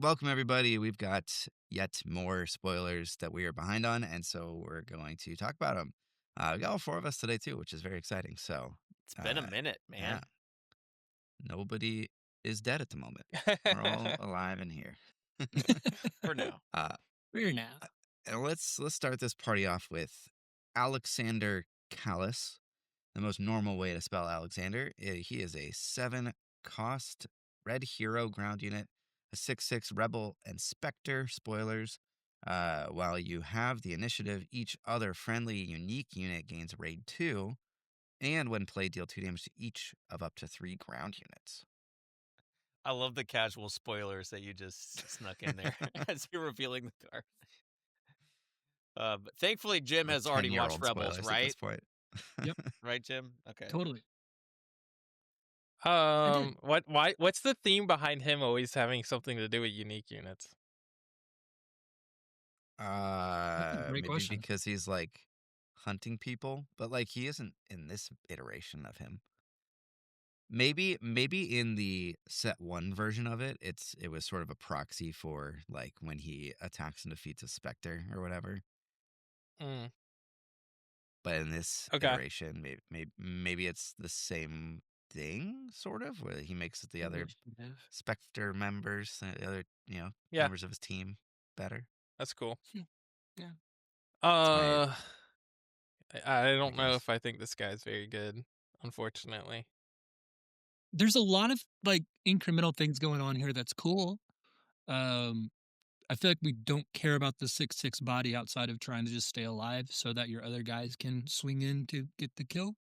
welcome everybody. We've got yet more spoilers that we are behind on, and so we're going to talk about them. We got all four of us today too, which is very exciting. So, It's been a minute, yeah, man. nobody is dead at the moment. We're all alive in here. For now. uh, We're now. and let's start this party off with Alexander Callis. The most normal way to spell Alexander. He is a 7 cost red hero ground unit, a 6/6 rebel and specter. Spoilers. While you have the initiative, each other friendly unique unit gains raid 2, and when played, deal 2 damage to each of up to 3 ground units. I love the casual spoilers that you just snuck in there as you're revealing the card. But thankfully, Jim Like has already watched 10-year-old Rebels, spoilers at this right? point. Yep. Right, Jim? Okay. Totally. I did. What's the theme behind him always having something to do with unique units? That's a great Maybe question. because he's like hunting people, but like he isn't in this iteration of him. Maybe in the set 1 version of it, it was sort of a proxy for like when he attacks and defeats a specter or whatever. Mm, But in this okay. iteration, maybe it's the same thing, sort of, where he makes the other specter members, the other Yeah, members of his team better. that's cool. Yeah. It's my Uh, I my don't know guess. if I think this guy's very good, unfortunately. There's a lot of like incremental things going on here that's cool. Um, I feel like we don't care about the 6/6 body outside of trying to just stay alive so that your other guys can swing in to get the kill.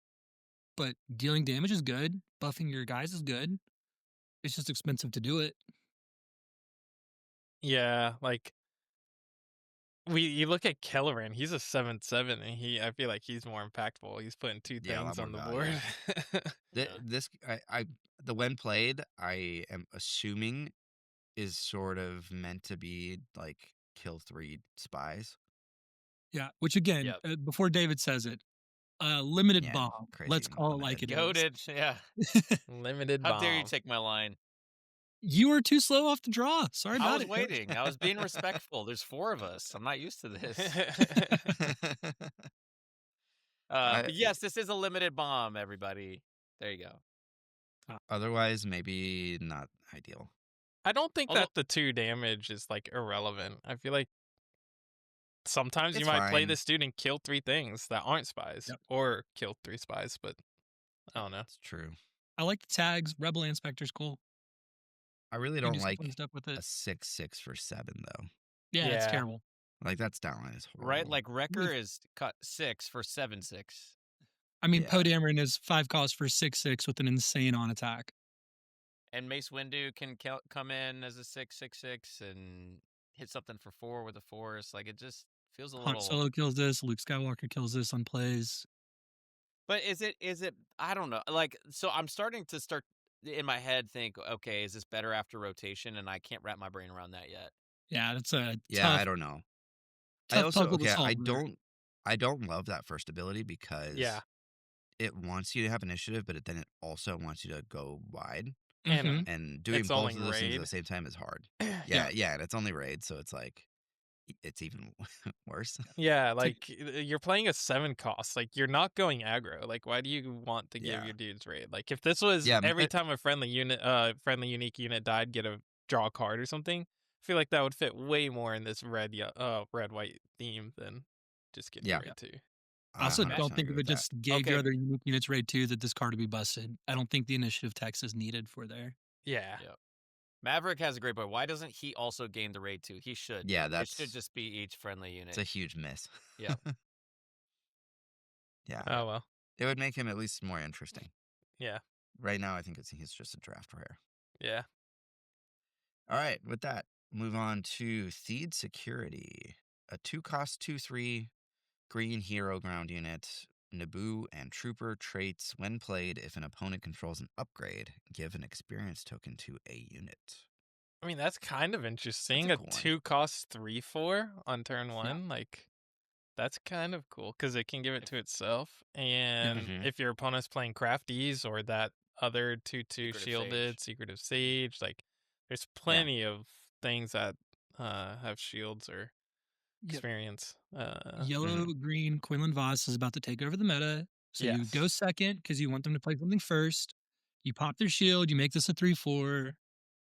But dealing damage is good. Buffing your guys is good. It's just expensive to do it. Yeah, like you loch at Kelleran, he's a 7/7, and I feel like he's more impactful. He's putting two Yeah, a lot things more on the value. board. Th- Yeah. This the when played, I am assuming is sort of meant to be like kill 3 spies. Yeah. Which again, Yep. before David says it, limited Yeah, bomb. crazy Let's call it like limited. it is. Goaded. Yeah. Limited How dare you bomb. take my line? You were too slow off the draw. Sorry I about was it, coach. waiting. I was being respectful. There's 4 of us. I'm not used to this. I But yes, this is a limited bomb, everybody. There you go. Otherwise maybe not ideal. I don't think Although that the 2 damage is like irrelevant. I feel like sometimes you It's might play fine. this dude and kill 3 things that aren't spies, Yep. or kill 3 spies, but I don't know. It's true. I like the tags. Rebel Inspector's cool. I really You can don't do some fun like stuff with a it. 6/6 for 7 though. Yeah, it's Yeah. terrible. Like that stat line is right, horrible. like Wrecker Really- is cut 6 for 7/6. I mean, Yeah. Poe Dameron is 5 cost for 6/6 with an insane on attack. And Mace Windu can come in as a 6/6/6 and hit something for 4 with a force. Like it just feels a Han little. Solo kills this. Luke Skywalker kills this on plays. But is it? I don't know. Like, so I'm starting to in my head think, okay, is this better after rotation? And I can't wrap my brain around that yet. Yeah, that's a Yeah, I tough, don't know. tough puzzle to solve. I don't love that first ability because Yeah. it wants you to have initiative, but then it also wants you to go wide. And Mhm. And doing It's both only of those things at the raid. same time is hard. Yeah. Yeah, and it's only raid, so it's like it's even worse. Yeah, Take- like you're playing a 7 cost. Like you're not going aggro. Like why do you want to give Yeah. your dudes raid? Like if this was Yeah, every time a friendly unique unit died, get a draw a card or something, I feel like that would fit way more in this red white theme than just getting Yeah. raid 2. I also 100% don't think agree if with it that. just gave Okay. your other unique units raid 2 that this card would be busted. I don't think the initiative text is needed for there. Yeah. Yeah. Maverick has a great point. Why doesn't he also gain the raid 2? He should. Yeah, It should that's just be each friendly it's unit. a huge miss. Yeah. Yeah. Oh well. It would make him at least more interesting. Yeah. Right now I think he's just a draft rare. Yeah. All right, with that, move on to Theed Security. A 2-cost 2/3 green hero ground unit. Naboo and Trooper traits when played. If an opponent controls an upgrade, give an experience token to a unit. I mean that's kind of interesting. That's a cool A one. 2 cost 3/4 on turn 1. Like that's kind of cool because it can give it to itself. And Mhm. if your opponent's playing crafties or that other 2/2 Secretive shielded Sage. Secretive Sage, like there's plenty of things that have shields or Yep. experience. Yellow, green, Quinlan Voss is about to take over the meta. So you go Yes. second because you want them to play something first. You pop their shield, you make this a 3/4,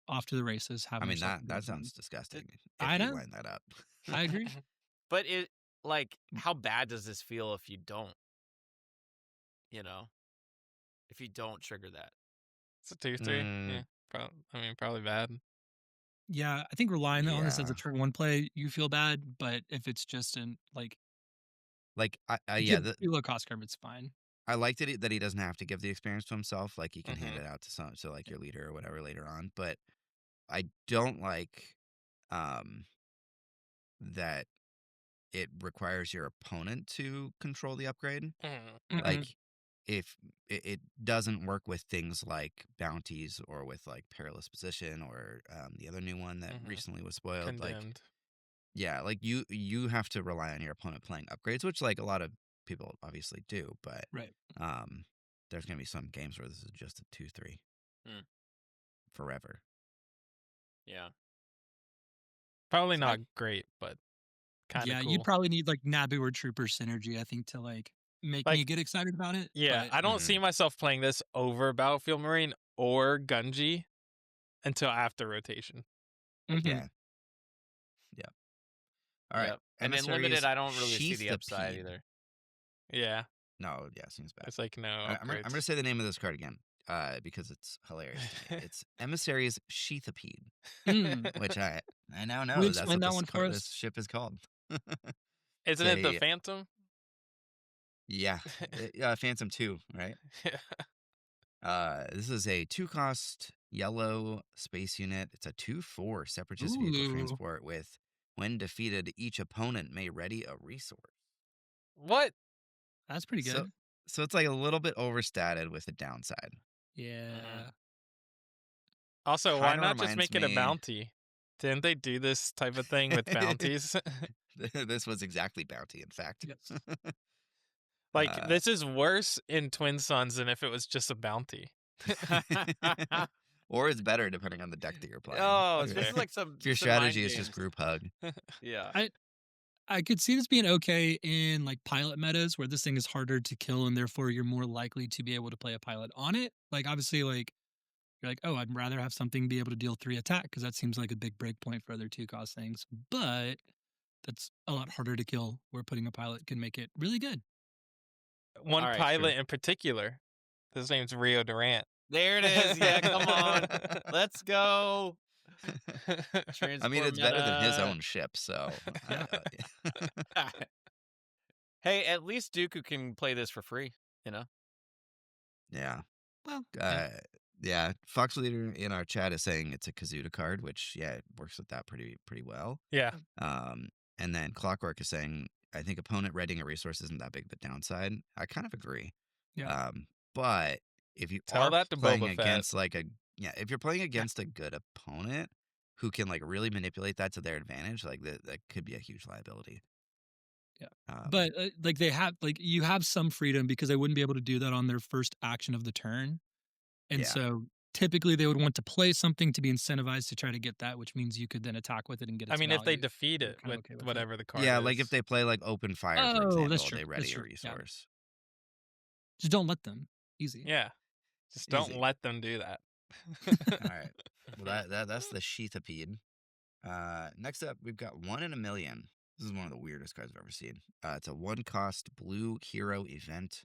off to the races. Have I mean, yourself that a that good time. sounds disgusting I if you know. line that up. I agree. But it like how bad does this feel if you don't? You know, if you don't trigger that. It's a 2/3. Mm, Yeah. I mean, probably bad. Yeah, I think relying on this as a yeah. turn 1 play, you feel bad, but if it's just in like Like, yeah, give you a low cost curve, it's fine. I liked it that he doesn't have to give the experience to himself. Like, he can hand Mhm. it out to like your leader or whatever later on. But I don't like um that it requires your opponent to control the upgrade. Mhm. Like, if it doesn't work with things like bounties or with like perilous position or the other new one that Mhm. recently was spoiled. Like, Condemned. yeah, like you have to rely on your opponent playing upgrades, which like a lot of people obviously do. But Right. there's gonna be some games where this is just a 2-3 Hmm. forever. Yeah. Probably I- not great, but kind of Yeah, cool. you'd probably need like Naboo or Trooper synergy, I think, to like make me Like, get excited about it. yeah, But I don't see myself playing this over Battlefield Marine or Gunji until after rotation. mhm. Yeah. Yeah. All right. Yep. And in Emissary limited, is I don't really see the Sheathapede. upside either. Yeah, No, yeah, seems bad. it's like no I'm gonna upgrades. say the name of this card again, because it's hilarious to me. It's Emissary's Sheathapede, Mm. which I now know Will you that's explain what that this one for this us? ship is called. Isn't it the a Phantom? yeah, yeah, Phantom 2, right? This is a 2-cost yellow space unit. It's a 2/4 separatist vehicle Ooh. transport with when defeated, each opponent may ready a resource. What? That's pretty So good. so it's like a little bit overstated with a downside. Yeah. Also, why Kinda not just reminds make it a me bounty? Didn't they do this type of thing with bounties? This was exactly bounty, in fact. Yes. Like, Uh, this is worse in Twin Suns than if it was just a bounty. or it's better depending on the deck that you're playing. Oh, That's If this fair. is like some your some mind strategy is just games. group hug. Yeah. I could see this being okay in like pilot metas where this thing is harder to kill and therefore you're more likely to be able to play a pilot on it. Like obviously like you're like, oh, I'd rather have something be able to deal 3 attack because that seems like a big break point for other 2-cost things. But that's a lot harder to kill where putting a pilot can make it really good. One All right, pilot true. in particular. His name's Rio Durant. There it is. Yeah, come on. Let's go. I mean, it's better than his own ship, so. Hey, at least Dooku can play this for free, you know? Yeah. Well, Yeah. Fox Leader in our chat is saying it's a Kazuda card, which, yeah, it works with that pretty well. Yeah. And then Clockwork is saying, I think opponent readying a resource isn't that big of a downside. I kind of agree. Yeah. But if you Tell are that to playing Boba Fett. against if you're playing against a good opponent who can like really manipulate that to their advantage, like that could be a huge liability. Yeah. Um, but like they have like you have some freedom because they wouldn't be able to do that on their first action of the turn. And Yeah. so typically they would want to play something to be incentivized to try to get that, which means you could then attack with it and get its I mean, if they value. defeat You're it kinda with okay with it. whatever the card yeah, is. like if they play like open fire, for Oh, example, that's true. they That's ready a true. Yeah. resource. Just don't let them. Easy. Yeah. Just don't Easy. let them do that. All right. Well, that's the Sheathapede. Next up, we've got 1 in a Million. This is one of the weirdest cards I've ever seen. It's a 1-cost blue hero event.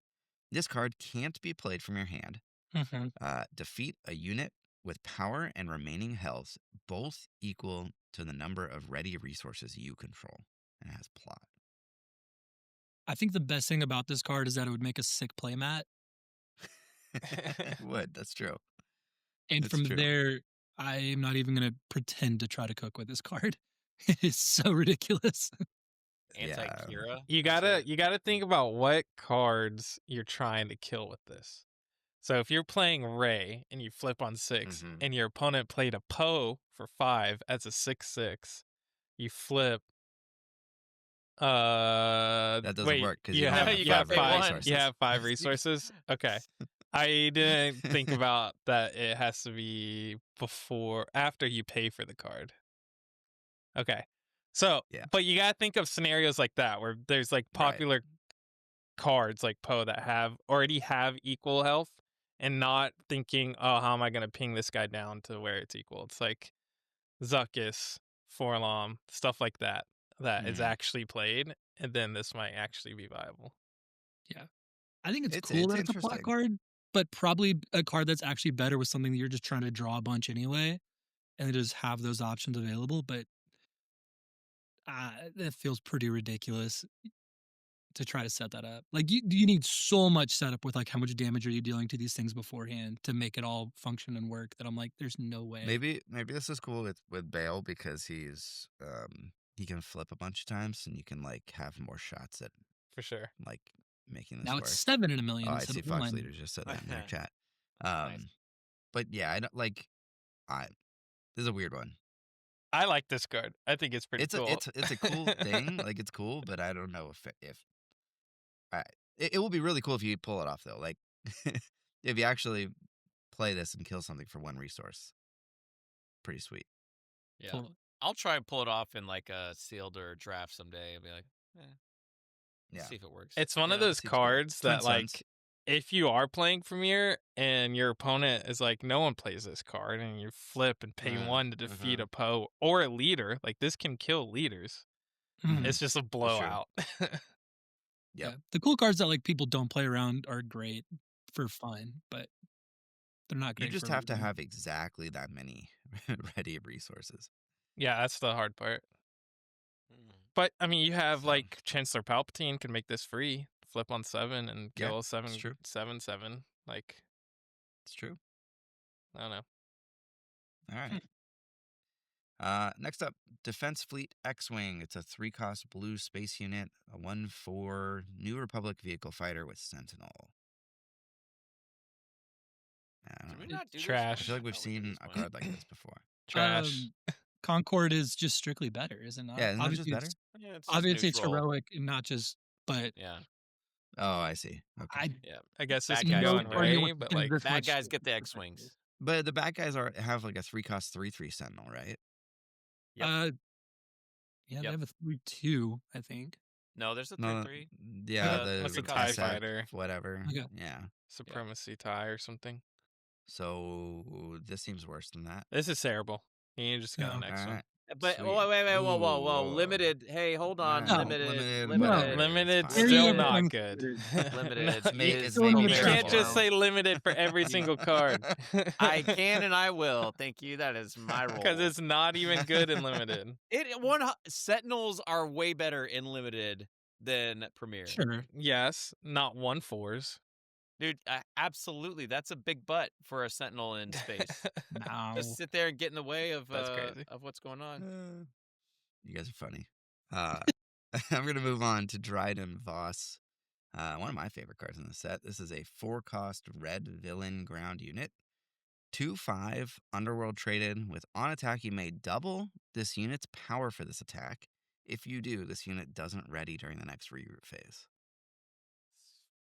This card can't be played from your hand. Mhm. Defeat a unit with power and remaining health, both equal to the number of ready resources you control. And it has plot. I think the best thing about this card is that it would make a sick playmat. It would. That's true. And It's from true. there, I'm not even going to pretend to try to cook with this card. It is so ridiculous. Anti-Kira. You gotta think about what cards you're trying to kill with this. So if you're playing Ray and you flip on 6 Mhm. and your opponent played a Poe for 5 as a 6/6, you flip. That doesn't Wait, work because you don't have have you you have gotta pay five one. five. resources. You have 5 resources. Okay, I didn't think about that. It has to be after you pay for the card. Okay. So, Yeah. but you gotta think of scenarios like that where there's like Right. popular cards like Poe that already have equal health, and not thinking, oh, how am I gonna ping this guy down to where it's equal? It's like Zuckuss, Forlom, stuff like that is Mhm. actually played, and then this might actually be viable. I think it's It's cool that it's a plot interesting. card, but probably a card that's actually better with something that you're just trying to draw a bunch anyway, and just have those options available. But that feels pretty ridiculous to try to set that up. Like you need so much setup with like how much damage are you dealing to these things beforehand to make it all function and work. That I'm like, there's no way. Maybe this is cool with Bale because he can flip a bunch of times and you can like have more shots at For sure. like making this Now work. it's 7 in a million Oh, I instead see of Fox 1. Leader just said that in their chat. Nice. But yeah, I don't like. This is a weird one. I like this card. I think it's pretty cool. It's a cool thing. Like it's cool, but I don't know if it will be really cool if you pull it off though. Like if you actually play this and kill something for one resource, pretty sweet. Yeah. Totally. I'll try and pull it off in like a sealed or draft someday. I'll be like, Yeah, see if it works. It's one of Yeah, those seems cool. cards Twin that, Suns. like, if you are playing Premier and your opponent is like, no one plays this card, and you flip and pay 1 to defeat a Poe or a leader, like, this can kill leaders. Mhm. It's just a blowout. Yeah. The cool cards that like people don't play around are great for fun, but they're not great. You just for have to everything. have exactly that many ready resources. Yeah, that's the hard part. Mm. But, I mean, you have, So- like, Chancellor Palpatine can make this free. Flip on 7 and Yeah, kill a it's 7 true. 7/7. Like, It's true. I don't know. All right. Next up, Defense Fleet X-Wing. It's a 3-cost blue space unit, a 1/4 New Republic vehicle fighter with Sentinel. I don't Did we know. not do this Trash. I one? feel like we've thought we did seen this a one. card like this before. Trash. Concord is just strictly better, is it not? Yeah, isn't it just better? Yeah, it's just Obviously, it's neutral. heroic and not just. But Yeah. Oh, I see. Okay. Yeah. I guess this Bad can guys go no in party Ray, with but, fucking like, this Bad much- guys get the X-Wings. But the bad guys have like a 3-cost 3/3 Sentinel, right? Yep. Yeah, they Yep. have a 3/2, I think. No, there's a No, 3/3. yeah, Okay. the What's the TIE SF, fighter? whatever. Okay. Yeah. Supremacy tie or something. So this seems worse than that. This is terrible. You just got Yeah. the next All one. right. But Sweet. wait, whoa, Ooh. limited. Hey, hold on, No, limited. whatever. Limited, It's still fine. not Everything- good. Limited Make- is it's still making You need it can't to just terrible. say limited for every single card. I can and I will. Thank you. That is my role. Because it's not even good in limited. Sentinels are way better in limited than Premier. Sure. Yes, not 1/4s. Dude, absolutely. That's a big butt for a Sentinel in space. No. Just sit there and get in the way of That's crazy. of what's going on. You guys are funny. I'm going to move on to Dryden Voss. One of my favorite cards in the set. This is a 4-cost red villain ground unit. 2/5 Underworld traded. With on attack, you may double this unit's power for this attack. If you do, this unit doesn't ready during the next reroute phase.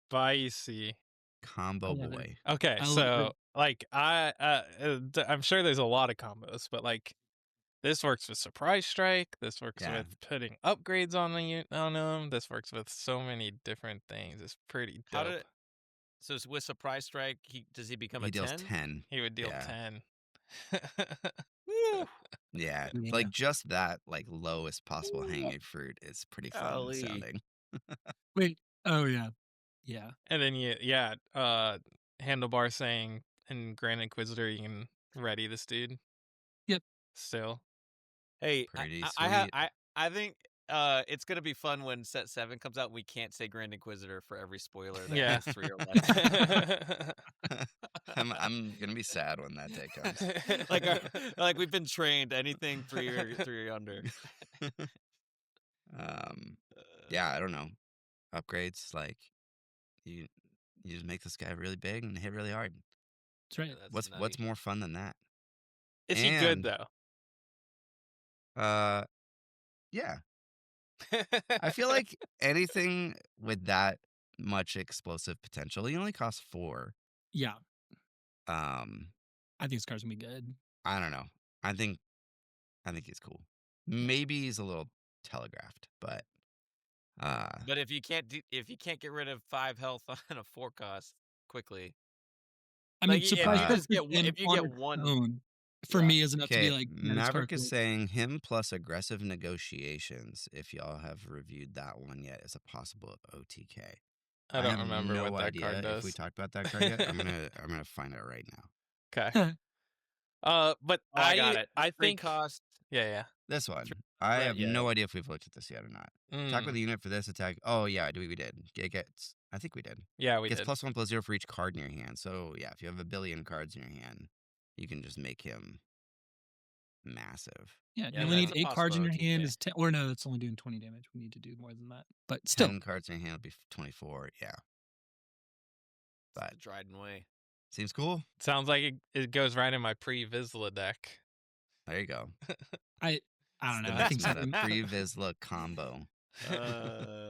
Spicy. Combo I love it. boy. Okay, I love so like I'm sure there's a lot of combos, but like this works with Surprise Strike. This works Yeah. with putting upgrades on them. This works with so many different things. It's pretty How dope. did so with Surprise Strike, does he become He a deals 10? 10. He would deal Yeah. 10. Woo! Yeah, Yeah. like just that like lowest possible hanging fruit is pretty fun Golly. sounding. Wait. Oh, yeah. Yeah. And then Handlebar saying in Grand Inquisitor you can ready this dude. Yep. Still. Hey, Pretty I sweet. think it's gonna be fun when Set 7 comes out. We can't say Grand Inquisitor for every spoiler that Yeah. has 3 or less. I'm gonna be sad when that day comes. like we've been trained. Anything 3 or under. Yeah, I don't know. Upgrades like you just make this guy really big and hit really hard. That's right. That's What's more fun than that? Is he good And- though? Yeah. I feel like anything with that much explosive potential, he only costs 4. Yeah. Um, I think this card's going to be good. I don't know. I think he's cool. maybe he's a little telegraphed, but But if you can't get rid of 5 health on a 4 cost quickly, I like mean, if surprise you just characters get in if you on get its one, own, for yeah. me, is enough to be okay. like, yeah, this Maverick card's is great. saying him plus aggressive negotiations. If y'all have reviewed that one yet, is a possible OTK. I don't have remember no what that idea card if we does. talked about that card yet. I'm gonna find out right now. Okay. But Oh, I got it. I 3 think cost. yeah. This one, I have yeah. no idea if we've looked at this yet or not. Attack with Mm, a unit for this attack. Oh yeah, we did. It gets. I think we did. yeah, we Gets did. +1/+0 for each card in your hand. So yeah, if you have a billion cards in your hand, you can just make him massive. Yeah, Yeah, you only that's need a 8 cards in possible your hand. OTK. Is 10, or no, it's only doing 20 damage. We need to do more than that. But still, 10 cards in your hand will be 24. Yeah, It's but the Dryden way. seems cool. Sounds like it goes right in my pre-Vizsla deck. There you go. I don't It's know. the I think best meta something, pre-Vizsla combo.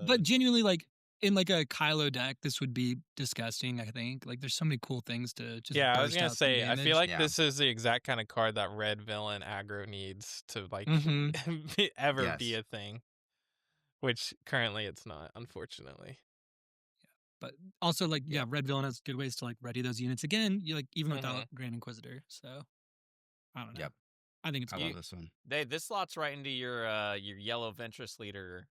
but genuinely, like in like a Kylo deck, this would be disgusting. I think like there's so many cool things to just Yeah, I was burst gonna out some say, I damage. feel like Yeah. this is the exact kind of card that red villain aggro needs to like ever be Yes. a thing. Which currently it's not, unfortunately. But also, like, yeah, Red Villain has good ways to like ready those units again. You like even without Mhm. Grand Inquisitor. So I don't know. Yep. I think it's I cool. love this one. This slots right into your yellow Ventress leader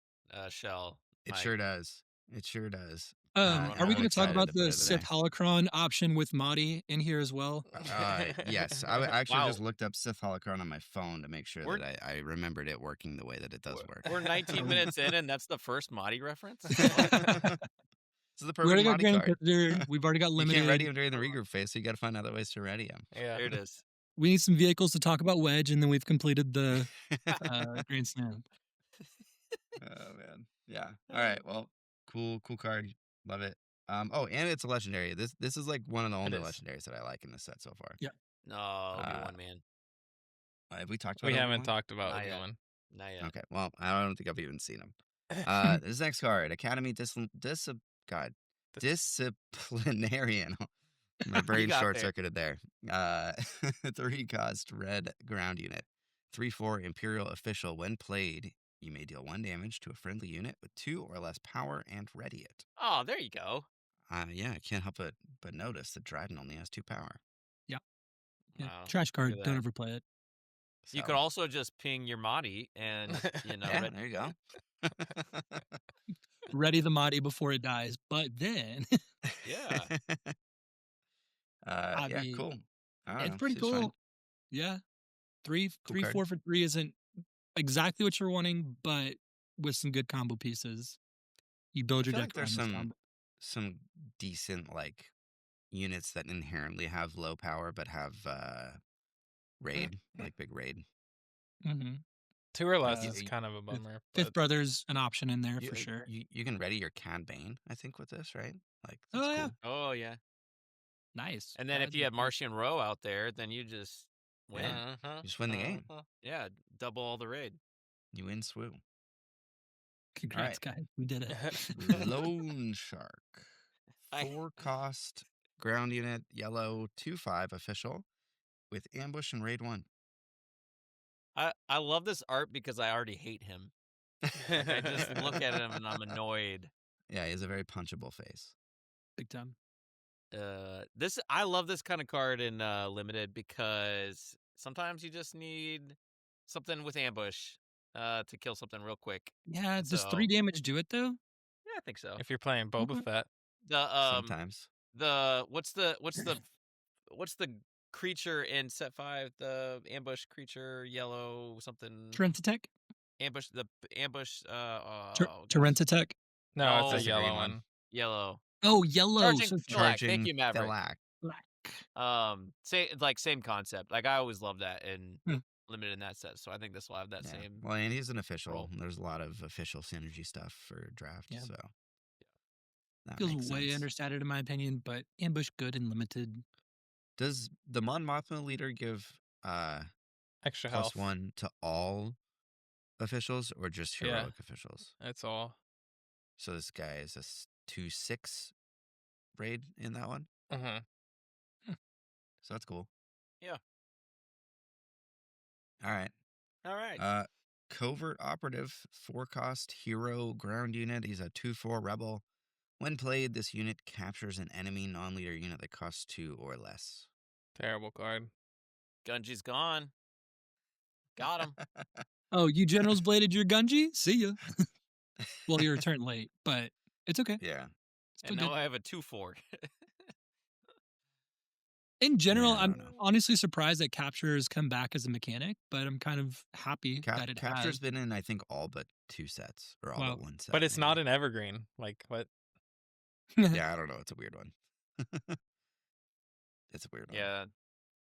shell. It Mike. sure does. It sure does. Are we I'm going to talk excited about to put the it Sith today. Holocron option with Mahdi in here as well? Yes, I actually Wow. just looked up Sith Holocron on my phone to make sure We're- that I remembered it working the way that it does work. We're 19 minutes in, and that's the first Mahdi reference. This is the We already perfect got Mahdi Grand card. Inquisitor. We've already got You limited. can't ready him during the regroup phase, so you got to find other ways to ready him. Yeah. There it is. We need some vehicles to talk about Wedge, and then we've completed the Grand Slam. Oh man, yeah. All right, well, cool card, love it. Oh, and it's a legendary. This is like one of the only is. legendaries that I like in this set so far. Yeah. No, Obi-Wan, man. Have we talked about? We haven't Obi-Wan? talked about Not yet. Obi-Wan. Not yet. Okay, well, I don't think I've even seen him. This next card, Academy Disciplinarian. My brain got short there. circuited there. 3 cost red ground unit. 3/4 Imperial official. When played, you may deal 1 damage to a friendly unit with 2 or less power and ready it. Oh, there you go. Yeah, I can't help but notice that Dryden only has 2 power. Yeah, Wow, trash card. at Don't that. overplay it. You could also just ping your Mahdi and Yeah, there you go. Ready the Mahdi before it dies, but then Yeah. Yeah, mean, cool. I don't it's know, pretty seems fine. cool. Yeah, three, Cool card. 4 for 3 isn't exactly what you're wanting, but with some good combo pieces, you build your feel deck like there's around this combo. some decent like units that inherently have low power but have raid, like big raid. Mm-hmm. 2 or less you- is kind of a bummer. Fifth but Brother's an option in there You, for sure. you can ready your Cad Bane, I think, with this, right? Like, Oh, that's yeah. cool. Oh, yeah. Nice. And then if you have Martian Row out there, then you just win. Yeah. You just win the game. Yeah, double all the raid. You win swoo. Congrats, guys. We did it. Lone Shark. 4 cost ground unit, yellow, 2/5 official with ambush and raid 1. I love this art because I already hate him. I just look at him and I'm annoyed. Yeah, he has a very punchable face. Big time. I love this kind of card in limited because sometimes you just need something with ambush to kill something real quick. Yeah, does So- 3 damage do it though? Yeah, I think so. if you're playing Boba Fett, Sometimes. What's the creature in set 5? The ambush creature, yellow something. Torrentitek? Ambush. The ambush. Torrentitek? no, No, it's that's a a green yellow one. one. Yellow. Oh, yellow. Charging So Black. Thank you, Maverick. Black. black. Same concept. Like I always love that in Hmm. limited in that set. So I think this will have that Yeah. same. Well, and he's an official. role. There's a lot of official synergy stuff for draft, Yeah. so that Feels makes way sense. understated in my opinion, but ambush good and limited. Does the Mon Mothma leader give Extra health. +1 to all officials or just Yeah. heroic officials? That's all. So this guy is a 2/6 raid in that one. Mm-hmm. So that's cool. Yeah. All right. All right. Covert Operative, 4-cost hero ground unit. He's a 2/4 rebel. When played, this unit captures an enemy non-leader unit that costs 2 or less. Terrible card. Gunji's gone. Got him. Oh, you generals bladed your Gunji? See ya. Well, you're a turn late, but it's okay. Yeah. Still And good. now I have a 2/4. In general, Yeah, I I'm don't know. honestly surprised that capture has come back as a mechanic, but I'm kind of happy that it Capture's has. been in, I think, all but 2 sets, or all Wow. but 1 set. But it's not maybe. an evergreen. Like what? Yeah, I don't know. It's a weird one. It's a weird one. Yeah.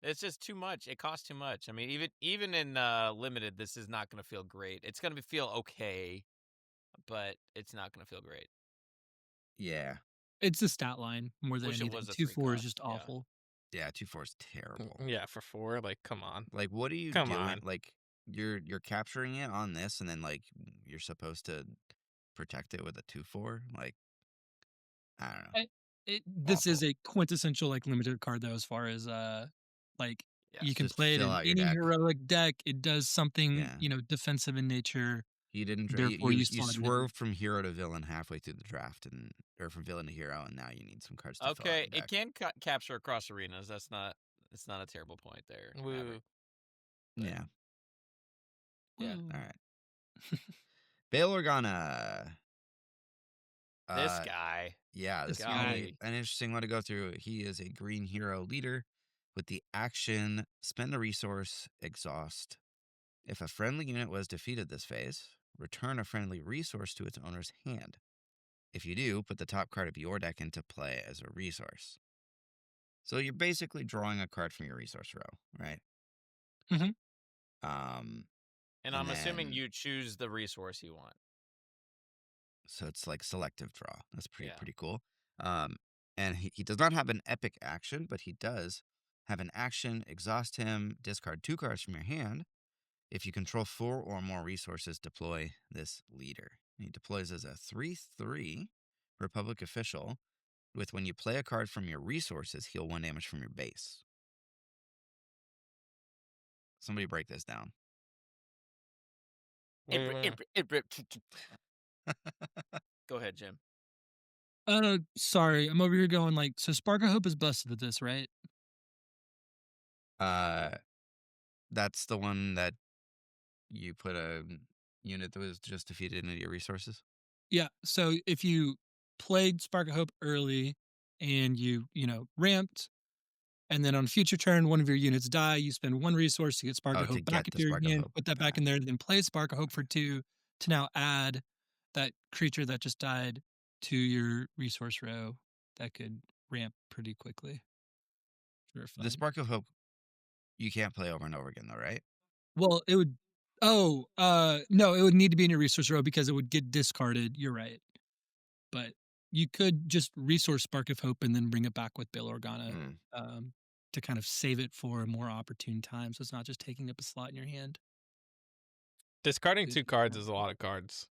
It's just too much. It costs too much. I mean, even in limited, this is not going to feel great. It's going to feel okay, but it's not going to feel great. Yeah. It's the stat line more than Wish it anything. was a 2/4 is 3-cost, just yeah. awful. Yeah, 2/4 is terrible. Yeah, for 4. Like, come on. Like, what are you Come doing? on. Like, you're capturing it on this, and then like you're supposed to protect it with a 2/4. Like, I don't know. This is Awful. a quintessential like limited card though, as far as like Yes. you can Just play it fill in out your any deck. heroic deck. It does something Yeah. defensive in nature. You didn't. Therefore, You you slot it in. swerved from hero to villain halfway through the draft, or from villain to hero, and now you need some cards to fill out Okay, your it deck. can capture across arenas. It's not a terrible point there. Woo. Maverick. Yeah. Yeah. Woo. All right. Bail Organa. This guy. Yeah, this This is guy. an interesting one to go through. He is a green hero leader with the action spend a resource, exhaust. If a friendly unit was defeated this phase, return a friendly resource to its owner's hand. If you do, put the top card of your deck into play as a resource. So you're basically drawing a card from your resource row, right? Mhm. Um, And And I'm assuming then- you choose the resource you want. so it's like selective draw. That's Yeah. pretty cool. And he does not have an epic action, but he does have an action, exhaust him, discard 2 cards from your hand. If you control 4 or more resources, deploy this leader. He deploys as a 3/3 Republic official with when you play a card from your resources, heal 1 damage from your base. Somebody break this down. Go ahead, Jim. Sorry, I'm over here going like, so Spark of Hope is busted with this, right? That's the one that you put a unit that was just defeated into your resources. Yeah. So if you played Spark of Hope early and you ramped, and then on a future turn, one of your units die, you spend 1 resource to get Spark of to Hope back get the into your Spark of hand, Hope put that back back. in there, then play Spark of Hope for 2 to now add that creature that just died to your resource row that could ramp pretty quickly. For fun. The Spark of Hope, you can't play over and over again, though, right? Well, it would. Oh, no, it would need to be in your resource row because it would get discarded. You're right, but you could just resource Spark of Hope and then bring it back with Bail Organa to kind of save it for a more opportune time, so it's not just taking up a slot in your hand. Discarding 2 cards is a lot of cards.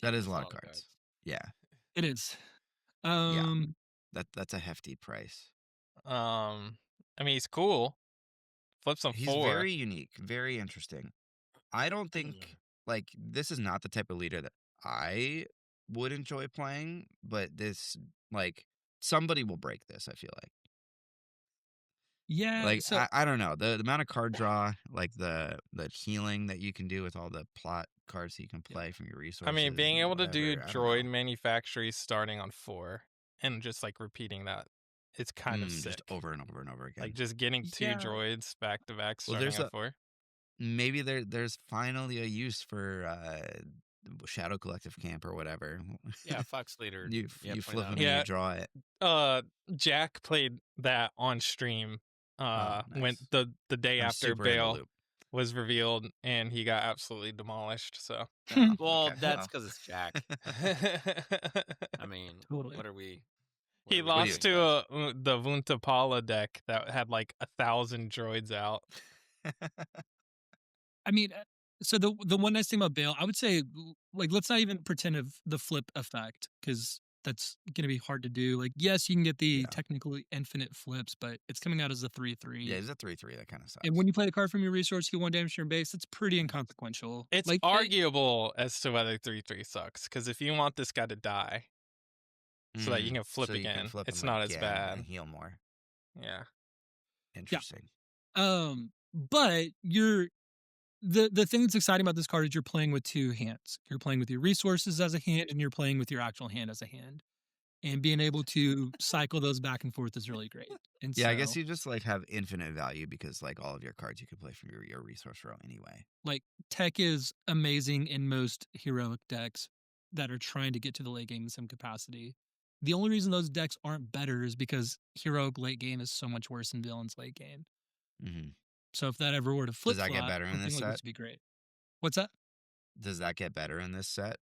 That is It's a lot of cards. Yeah, It is. that's a hefty price. I mean, he's cool. Flips on He's 4. very unique, very interesting. I don't think like this is not the type of leader that I would enjoy playing, but this like somebody will break this. I feel like. Yeah. Like so I don't know the amount of card draw, like the healing that you can do with all the plot cards that you can play from your resources. I mean, being and able to do whatever, I don't droid know. manufactories starting on 4 and just like repeating that, it's kind of sick. Just over and over and over again. Like just getting 2 Yeah. droids back to back Well, starting there's on 4. Maybe there's finally a use for Shadow Collective Camp or whatever. Yeah, Fox Leader. you Yeah, flip 29. them and Yeah. you draw it. Jack played that on stream when Nice. the day I'm after super in the Bail loop. was revealed and he got absolutely demolished. So Well, Okay, that's well. because it's Jack. I mean, Totally. what are we? he what are we lost doing, to guys? the Vuntapala deck that had like 1,000 droids out. I mean, so the one nice thing about Bail, I would say, like, let's not even pretend of the flip effect because that's going to be hard to do. Like, yes, you can get the Yeah. technically infinite flips, but it's coming out as a 3/3. Yeah, he's a 3/3. That kind of sucks. And when you play the card from your resource, heal 1 damage to your base. It's pretty inconsequential. It's like arguable as to whether 3/3 sucks, because if you want this guy to die so that you can flip so you again, can flip it's him not as again bad. and heal more. Yeah. Interesting. But you're the thing that's exciting about this card is you're playing with 2 hands. You're playing with your resources as a hand, and you're playing with your actual hand as a hand. And being able to cycle those back and forth is really great. And Yeah, I guess so, you just like have infinite value because like all of your cards you can play from your resource row anyway. like tech is amazing in most heroic decks that are trying to get to the late game in some capacity. The only reason those decks aren't better is because heroic late game is so much worse than villain's late game. Mm-hmm. So if that ever were to flip, that get better in this something like set? this would be great. What's that? Does that get better in this set?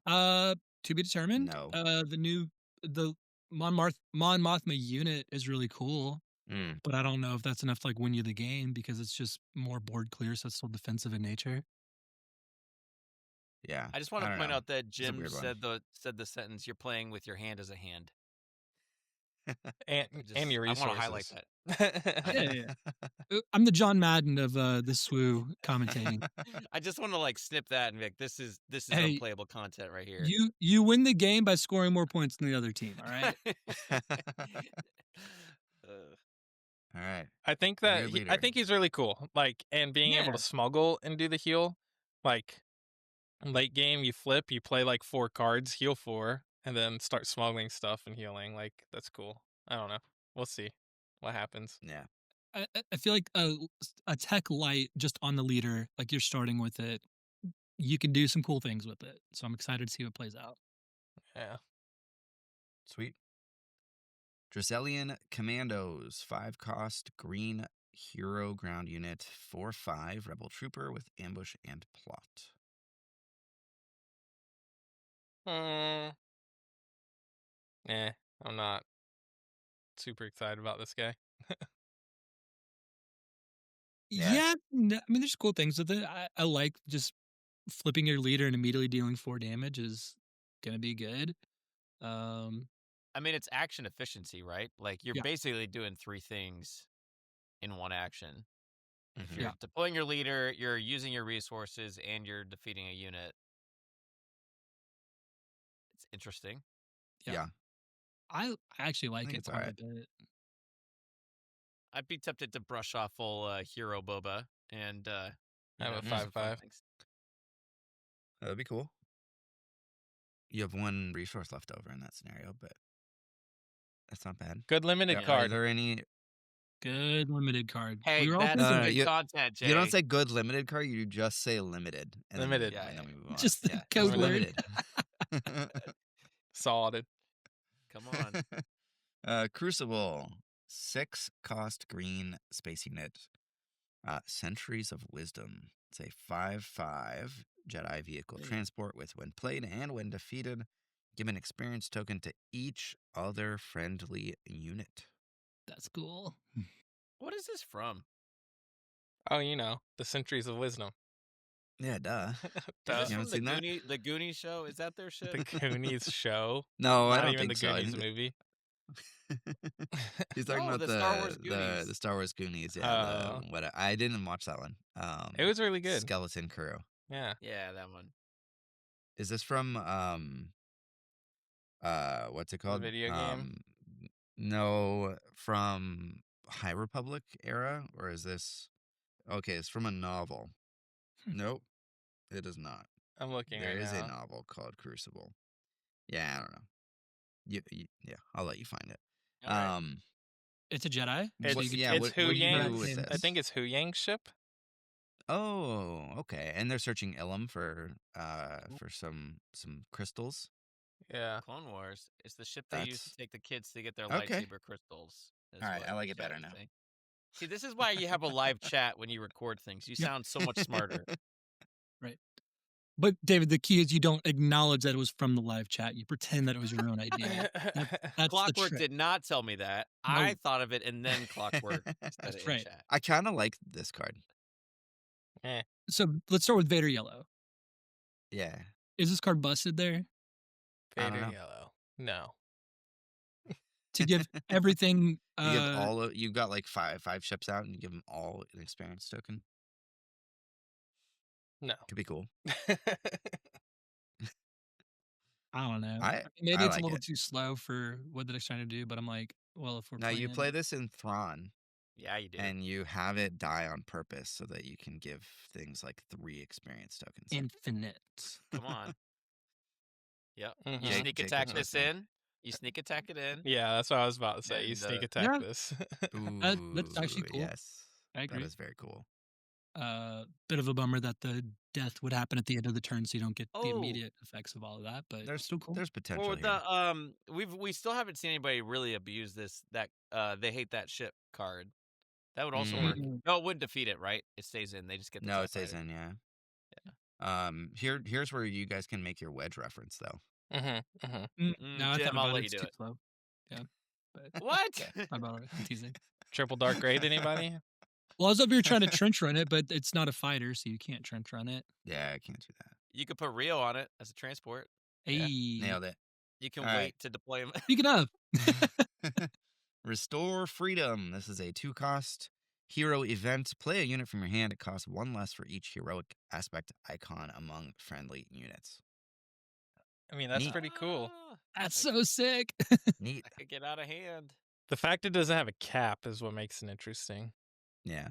To be determined. No. The Mon Mothma unit is really cool, Mm. but I don't know if that's enough to like win you the game because it's just more board clear, so it's still defensive in nature. Yeah. I just want to don't point know. out that a Jim weird one. said the sentence, "You're playing with your hand as a hand." And your I resources. want to highlight that. I'm the John Madden of this SWU commentating. I just want to like snip that and be like, "This is Hey, unplayable content right here." You win the game by scoring more points than the other team. All right. All right. I think Weird that I leader. think he's really cool. Like, and being able Yeah. to smuggle and do the heal, like late game, you flip, you play like 4 cards, heal 4, and then start smuggling stuff and healing. Like, that's cool. I don't know. We'll see what happens. Yeah. I feel like a tech light just on the leader, like you're starting with it, you can do some cool things with it. So I'm excited to see what plays out. Yeah. Sweet. Dracelian Commandos, 5 cost, green hero ground unit, 4/5 rebel trooper with ambush and plot. I'm not super excited about this guy. Yeah. Yeah, I mean, there's cool things with it. I like just flipping your leader and immediately dealing 4 damage is gonna be good. I mean, it's action efficiency, right? Like you're Yeah. basically doing 3 things in one action. If Mhm. you're Yeah. deploying your leader, you're using your resources, and you're defeating a unit. It's interesting. Yeah. I actually like think it it's quite alright. a bit. I'd be tempted to brush off full hero boba and Have a do some fun 5/5. things. That'd be cool. You have 1 resource left over in that scenario, but that's not bad. Good limited Are card. there any? Good limited card. Hey, We were all that's thinking some good you- content, Jay. You don't say good limited card. You just say limited. And then we- Limited. Yeah, and then we move on. just the yeah, code It's word. limited. Solid. Come on. Crucible, 6 cost, green space unit. Centuries of Wisdom. It's a 5/5 Jedi vehicle Hey. transport with when played and when defeated, give an experience token to each other friendly unit. That's cool. What is this from? Oh, you know, the Centuries of Wisdom. Yeah, duh. Is Duh. this You from haven't seen that? the Goonies show? Is that their shit? The Goonies show. No, I Not don't even think the so. I Goonies think movie. he's talking No, about the Star Wars Goonies. the Star Wars Goonies. Yeah, I didn't watch that one. It was really good. Skeleton Crew. Yeah. Yeah, that one. Is this from what's it called? video game? No, from High Republic era, or is this? Okay, it's from a novel. Nope, it is not. I'm looking There right is now. a novel called Crucible. Yeah, I don't know. Yeah, I'll let you find it. All right. It's a Jedi. It's, so you get yeah, to- it's what Hu do you Yang. do with I this? think it's Hu Yang's ship. Oh, okay. And they're searching Ilum for some crystals. Yeah. Clone Wars. It's the ship they use That's- to take the kids to get their Okay. lightsaber crystals. is All right, what I like it Jay better was now. saying. See, this is why you have a live chat when you record things. You sound so much smarter. But David, the key is you don't acknowledge that it was from the live chat. You pretend that it was your own idea. That's the Clockwork trick. did not tell me that. No. I thought of it, and then Clockwork said it That's in right. chat. I kind of like this card. So let's start with Vader Yellow. Yeah. Is this card busted there? I don't Vader know. Yellow. No. to give everything. You give all you got like five ships out, and you give them all an experience token. No. Could be cool. I don't know. I Maybe it's a like little it. too slow for what they're trying to do, but I'm like, well, if we're Now you playing play this in Thrawn, Yeah, you do. and you have it die on purpose so that you can give things like 3 experience tokens. Infinite. Come on. Yep. Mhm. You Jake- sneak Jake attack would this check in. in. You sneak attack it in. Yeah, that's what I was about to say. You And, sneak uh, attack Yeah. this. That's actually Ooh, cool. Yes, I agree. that is very cool. Bit of a bummer that the death would happen at the end of the turn, so you don't get the Oh. immediate effects of all of that. But There's still cool. there's potential Well, here. we still haven't seen anybody really abuse this. That they hate that ship card. That would also work. Mm. No, it wouldn't defeat it, right? It stays in. They just get the No, TIE it stays fighter. in. Yeah. Here's where you guys can make your wedge reference though. Mm-hmm. Mm-hmm. No, I Jim, thought I'll about let it. you It's do too it. slow. Yeah. But What? I'm about it. I'm teasing. Triple dark raid, anybody? Well, I was over here trying to trench run it, but it's not a fighter, so you can't trench run it. Yeah, I can't do that. You could put Rio on it as a transport. Yeah, Hey, nailed it. You can All wait right. to deploy him. speaking of, Restore Freedom. This is a 2-cost hero event. Play a unit from your hand. It costs 1 less for each heroic aspect icon among friendly units. I mean, that's Neat. pretty cool. Ah, that's so sick. Neat. that could get out of hand. The fact it doesn't have a cap is what makes it interesting. Yeah.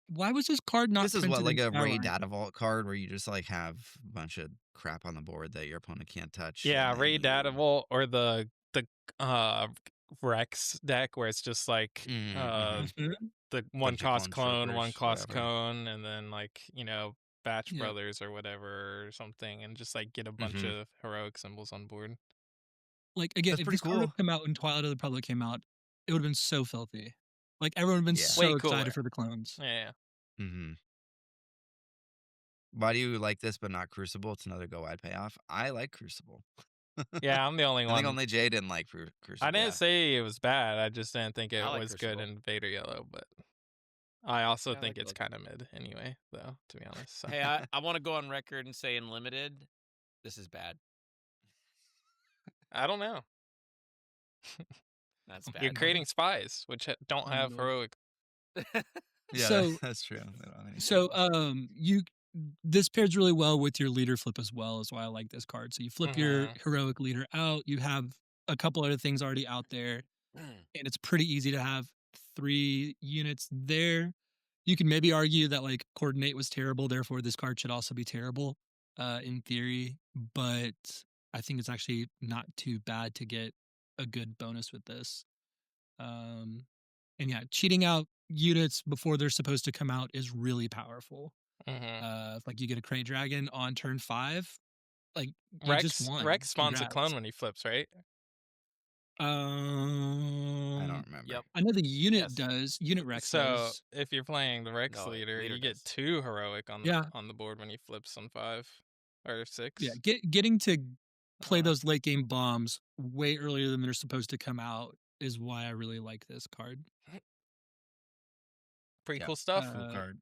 Why was this card not? This is what, printed like in a Ray Skyline? Data Vault card where you just like have a bunch of crap on the board that your opponent can't touch. Yeah, and then Ray you- Data Vault or the Rex deck where it's just like Mhm. the one of cost clone clone, one troopers, cost whatever. clone, and then like, Batch Yeah. Brothers or whatever or something, and just like get a bunch Mhm. of heroic symbols on board. Like again, That's if pretty this card had cool. come out when Twilight of the Republic came out, it would have been so filthy. Like everyone would have been Yeah. so Way excited cooler. for the clones. Yeah. Mm-hmm. Why do you like this but not Crucible? It's another go wide payoff. I like Crucible. Yeah, I'm the only I one. think only Jay didn't like Crucible. I didn't say it was bad. I just didn't think it I like was good Crucible. in Vader Yellow, but I also Yeah, I think like it's both. kind of mid anyway, though, to be honest. So. Hey, I want to go on record and say in limited, this is bad. I don't know. That's bad. You're creating spies, which don't have no. heroic. Yeah, So- that's true. They don't have any So symbols. this pairs really well with your leader flip as well, is why I like this card. So you flip your Mhm. heroic leader out, you have a couple other things already out there, and it's pretty easy to have 3 units there. You can maybe argue that like coordinate was terrible, therefore this card should also be terrible, in theory. But I think it's actually not too bad to get a good bonus with this. And yeah, cheating out units before they're supposed to come out is really powerful. Mhm. If like you get a Crate Dragon on turn 5, like you Rex just won. Rex spawns a Congrats. clone when he flips, right? I don't remember. Yep. I know the unit Yes. does. Unit Rex So does. if you're playing the Rex No, leader, leader you get does. 2 heroic on Yeah. the board when he flips on 5 or 6. Yeah, getting to play Uh, those late game bombs way earlier than they're supposed to come out is why I really like this card. Pretty Yeah. cool stuff. Cool card.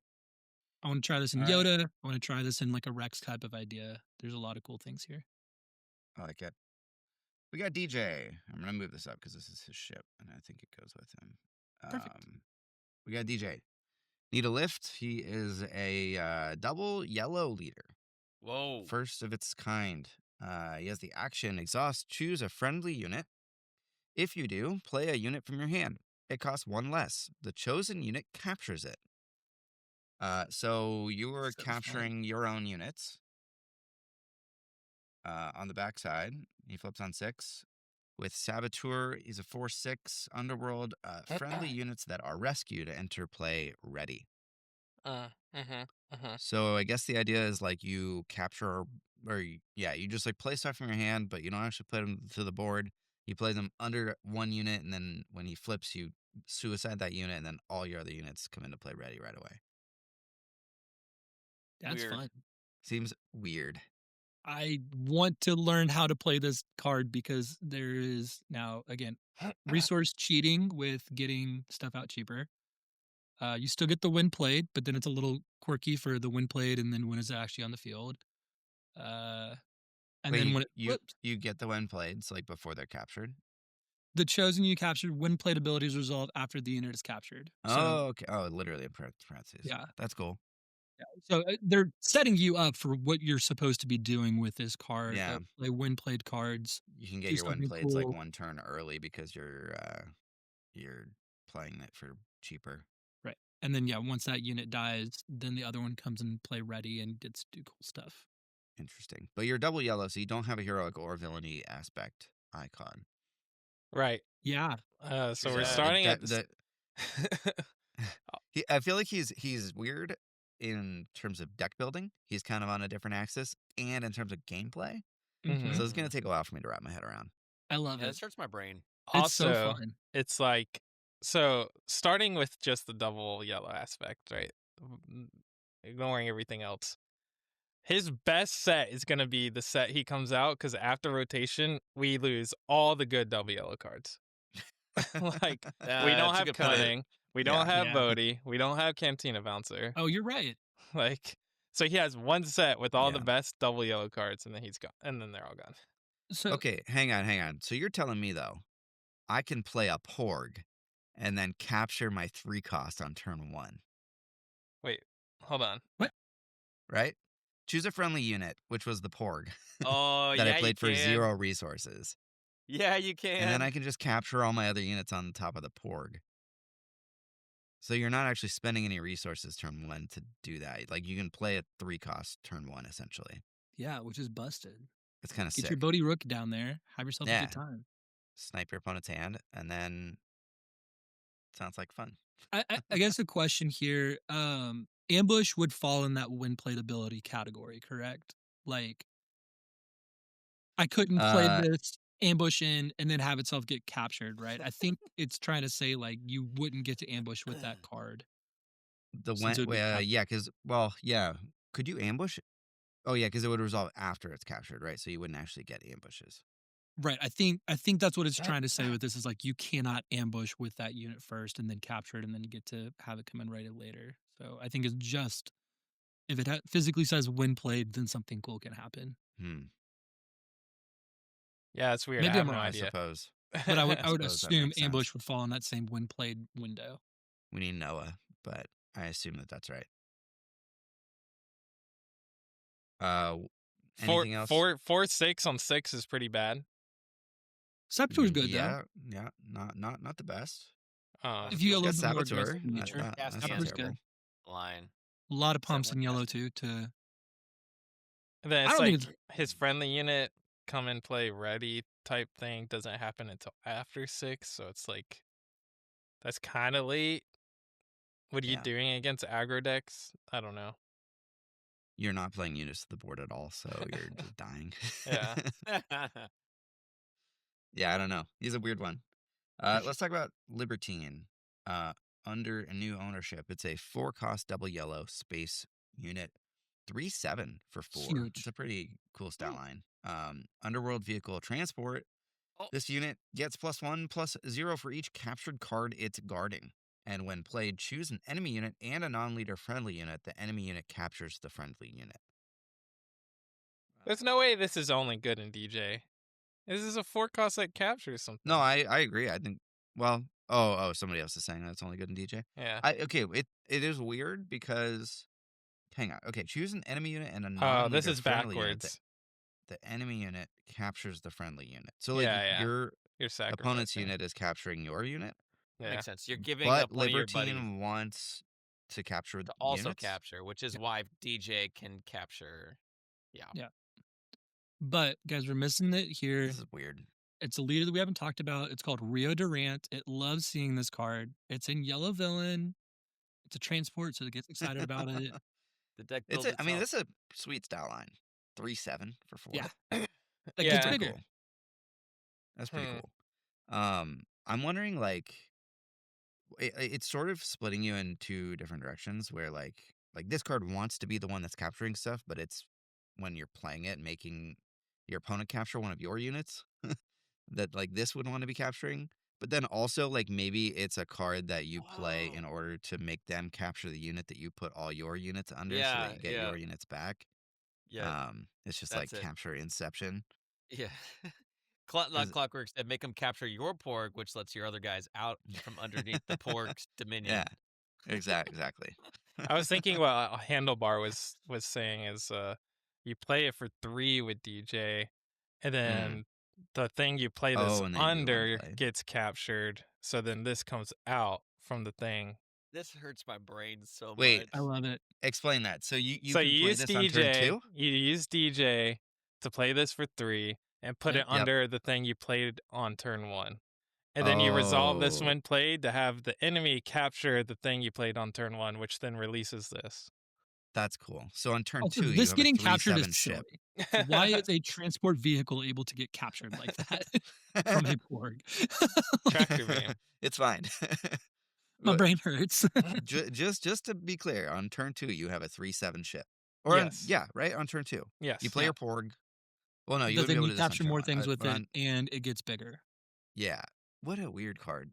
I want to try this in All right. Yoda. I want to try this in like a Rex type of idea. There's a lot of cool things here. I like it. We got DJ. I'm gonna move this up because this is his ship, and I think it goes with him. Perfect. We got DJ. Need a lift. He is a double yellow leader, Whoa. first of its kind. He has the action exhaust. Choose a friendly unit. If you do, play a unit from your hand. It costs 1 less. The chosen unit captures it. So you are So fun. capturing your own units. On the backside, he flips on 6. With Saboteur, he's a 4/6 Underworld. Friendly units that are rescued enter play ready. So I guess the idea is like you capture, you just like play stuff from your hand, but you don't actually play them to the board. You play them under 1 unit, and then when he flips, you suicide that unit, and then all your other units come into play ready right away. That's Weird. fun. Seems weird. I want to learn how to play this card because there is now again resource cheating with getting stuff out cheaper. You still get the win played, but then it's a little quirky for the win played and then when is it actually on the field. And Wait, then when it you flips, you get the when played, like before they're captured. the chosen unit captured when played abilities resolve after the unit is captured. So Oh, okay. Oh, literally in parentheses. yeah, That's cool. so they're setting you up for what you're supposed to be doing with this card. Yeah. Like when played cards, You can get do your when something playeds like cool. one turn early because you're playing it for cheaper. Right. And then yeah, once that unit dies, then the other one comes and play ready and gets to do cool stuff. Interesting. But you're double yellow, so you don't have a heroic or villainy aspect icon. Right. Yeah. So Here's we're a- starting at the I feel like he's weird in terms of deck building. He's kind of on a different axis, and in terms of gameplay. Mhm. So it's gonna take a while for me to wrap my head around. I love Yeah, it. this hurts my brain. It's so Also, fun. it's like so starting with just the double yellow aspect, right? Ignoring everything else. His best set is going to be the set he comes out because after rotation, we lose all the good double yellow cards. Like, we don't That's a have good point. Cunning, we don't have Yeah. Bodhi, we don't have Cantina Bouncer. Oh, you're right. Like, so he has one set with all the Yeah. best double yellow cards, and then he's gone, and then they're all gone. So Okay, hang on. So you're telling me though, I can play a Porg, and then capture my 3 cost on turn 1, Wait, hold on. right? Choose a friendly unit, which was the Porg Oh, that yeah, I played for you can. 0 resources, Yeah, you can. and then I can just capture all my other units on top of the Porg. So you're not actually spending any resources turn 1 to do that. Like you can play a 3 cost turn 1 essentially. yeah, which is busted. It's kind of Get sick. your Bodhi Rook down there. Have yourself a Yeah. good time. Snipe your opponent's hand, and then sounds like fun. I guess a question here. Ambush would fall in that when played ability category, correct? Like, I couldn't play Uh, this ambush in and then have itself get captured, right? I think it's trying to say like you wouldn't get to ambush with that card. The Since it would be cap- yeah, because yeah. Could you ambush? Oh yeah, because it would resolve after it's captured, right? So you wouldn't actually get ambushes. Right. I think that's what it's trying to say with this is like you cannot ambush with that unit first and then capture it and then get to have it come in right later. So I think it's just if it physically says when played, then something cool can happen. Yeah, it's weird. Maybe I have I'm no wrong, I idea. suppose. But I would suppose that assume makes sense. ambush would fall in that same when played window. We need Noah, but I assume that that's right. Anything else? 4-6 on 6 is pretty bad. Saboteur's good though. Yeah, not the best. If you go a Let's little get bit more Saboteur. aggressive nature, That's not Saboteur's terrible. good. Line. A lot of Is that pumps in one yellow best? too. To And then I it's don't like think his friendly unit come and play ready type thing doesn't happen until after 6, so it's like that's kind of late. What are you Yeah. doing against aggro decks? I don't know. You're not playing units to the board at all, so you're just dying. Yeah. Yeah, I don't know. He's a weird one. Let's talk about Libertine. Under a new ownership, it's a 4-cost double yellow space unit, 3/7 for 4. Huge. It's a pretty cool stat line. Underworld vehicle transport. Oh. This unit gets +1/+0 for each captured card it's guarding. And when played, choose an enemy unit and a non-leader friendly unit. The enemy unit captures the friendly unit. There's no way this is only good in DJ. This is a 4-cost that captures something. No, I agree. I think. Well, somebody else is saying that's only good in DJ. Yeah. Okay, it is weird because. Hang on. Okay, choose an enemy unit and a Oh, non-leader this is friendly unit. backwards. The enemy unit captures the friendly unit. So like Yeah, yeah. your Your opponent's sacrificing. unit is capturing your unit, Yeah. Makes sense. You're giving but up one of your buddies Libertine wants to capture to also units. capture, which is why DJ can capture. Yeah. but guys, we're missing it here. This is weird. It's a leader that we haven't talked about. It's called Rio Durant. It loves seeing this card. It's in yellow villain. It's a transport, so it gets excited about it. The deck It's builds I mean, itself. this is a sweet stat line. 3/7 for 4. Yeah. Yeah. Gets Pretty bigger. cool. That's pretty Hmm. cool. I'm wondering like it's sort of splitting you in 2 different directions where like this card wants to be the one that's capturing stuff, but it's when you're playing it making your opponent capture one of your units that like this would want to be capturing. But then also like maybe it's a card that you play in Whoa. order to make them capture the unit that you put all your units under so Yeah, that you get yeah. your units back. Yeah, It's just like that's it. capture Inception. Yeah. Not 'Cause- Clockwork said, make them capture your Porg, which lets your other guys out from underneath the Porg's dominion. yeah, exactly. I was thinking what Handlebar was saying is you play it for 3 with DJ, and then the thing you play this Oh, and then you under unplay. gets captured. So then this comes out from the thing. This hurts my brain so Wait, much. I love it. Explain that. So you So can you play use this on turn DJ. 2? You use DJ to play this for 3 and put Yep. it under the thing you played on turn 1. And then you resolve this Oh. when played to have the enemy capture the thing you played on turn 1, which then releases this. That's cool. So on turn Also, 2, you this have getting a captured 3/7 is ship. silly. Why is a transport vehicle able to get captured like that from a Porg? Tractor beam. It's fine. My But brain hurts. just to be clear, on turn 2, you have a 3/7 ship. Or Yes. yeah, right? On turn 2. Yes. You play your Porg. Well, no, you But wouldn't be then able you to do this on capture turn more 1. things with but it, and it gets bigger. Yeah. What a weird card.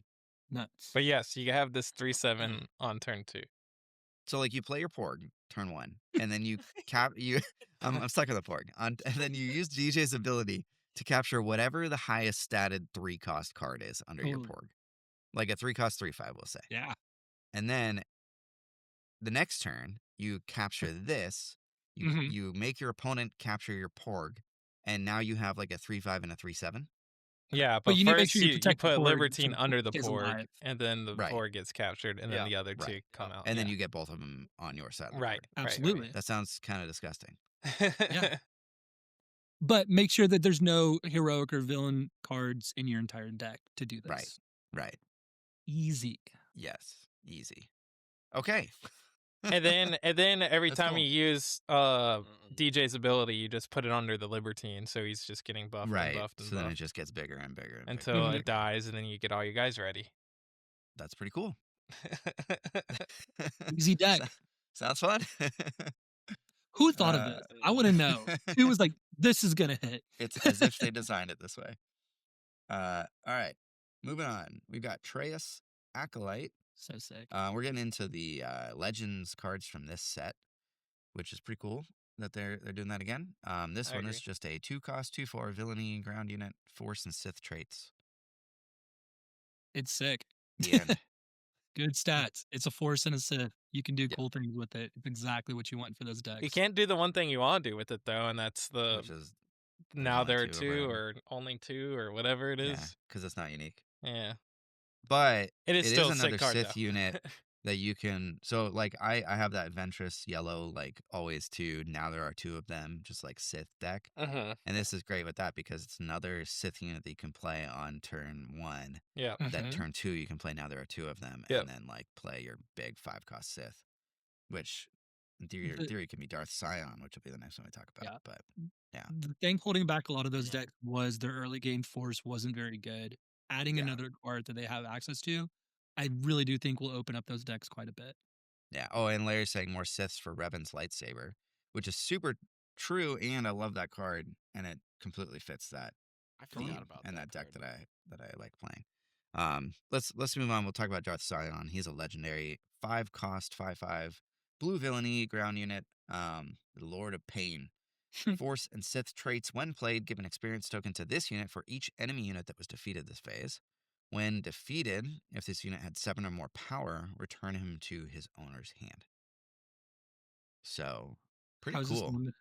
Nuts. But yes, you have this 3/7 on turn 2. So like you play your Porg turn 1, and then you I'm stuck with the Porg. And then you use DJ's ability to capture whatever the highest statted 3-cost card is under your Ooh. Porg. Like a 3-cost 3/5, we'll say. Yeah. And then the next turn, you capture this. Mhm. You make your opponent capture your Porg, and now you have like a 3/5 and a 3/7. Yeah, But but you need to make first sure you you protect the put Porg Libertine so the under Porg the stays Porg, alive. and then the Right. Porg gets captured, and Yeah. then the other 2 Right. come out. And then yeah. you get both of them on your side of the Right. board. Absolutely. That sounds kind of disgusting. Yeah. But make sure that there's no heroic or villain cards in your entire deck to do this. Right. Easy. Yes. Easy. Okay. and then every That's time cool. you use Mm-mm. DJ's ability, you just put it under the Libertine, so he's just getting buffed Right. and buffed and So then it buffed just gets bigger and bigger and until bigger. it dies, and then you get all your guys ready. That's pretty cool. Easy deck. Sounds fun. Who thought of this? I want to know. Who was like, this is going to hit? It's as if they designed it this way. All right. Moving on. We've got Treus Acolyte. So sick. We're getting into the Legends cards from this set, which is pretty cool that they're doing that again. This I one is agree. just a 2-cost, 2/4 villainy ground unit, Force and Sith traits. It's sick. The end. Good stats. It's a Force and a Sith. You can do Yeah. cool things with it. It's exactly what you want for those decks. You can't do the one thing you want to do with it though, and that's the Which is now only there are 2 or 2 whatever. or only 2 or whatever it Yeah, is. because it's not unique. Yeah, But it is still a another sick card Sith though. unit that you can. So like I have that Ventress yellow like always 2. Now there are 2 of them, just like Sith deck. Mhm. And this is great with that because it's another Sith unit that you can play on turn 1. Yeah. That Mhm. turn 2 you can play. Now there are 2 of them, Yep. and then like play your big 5-cost Sith, which in The- theory can be Darth Scion, which will be the next one we talk about. Yeah. But The thing holding back a lot of those decks was their early game Force wasn't very good. Adding Yeah. another card that they have access to, I really do think will open up those decks quite a bit. yeah. Oh, and Larry's saying more Siths for Revan's lightsaber, which is super true, and I love that card, and it completely fits that I theme forgot about and that deck card. that I like playing. Let's move on. We'll talk about Darth Scion. He's a legendary 5-cost 5/5 blue villainy ground unit. The Lord of Pain. Force and Sith traits. When played, give an experience token to this unit for each enemy unit that was defeated this phase. When defeated, if this unit had 7 or more power, return him to his owner's hand. So pretty How's this cool. limited?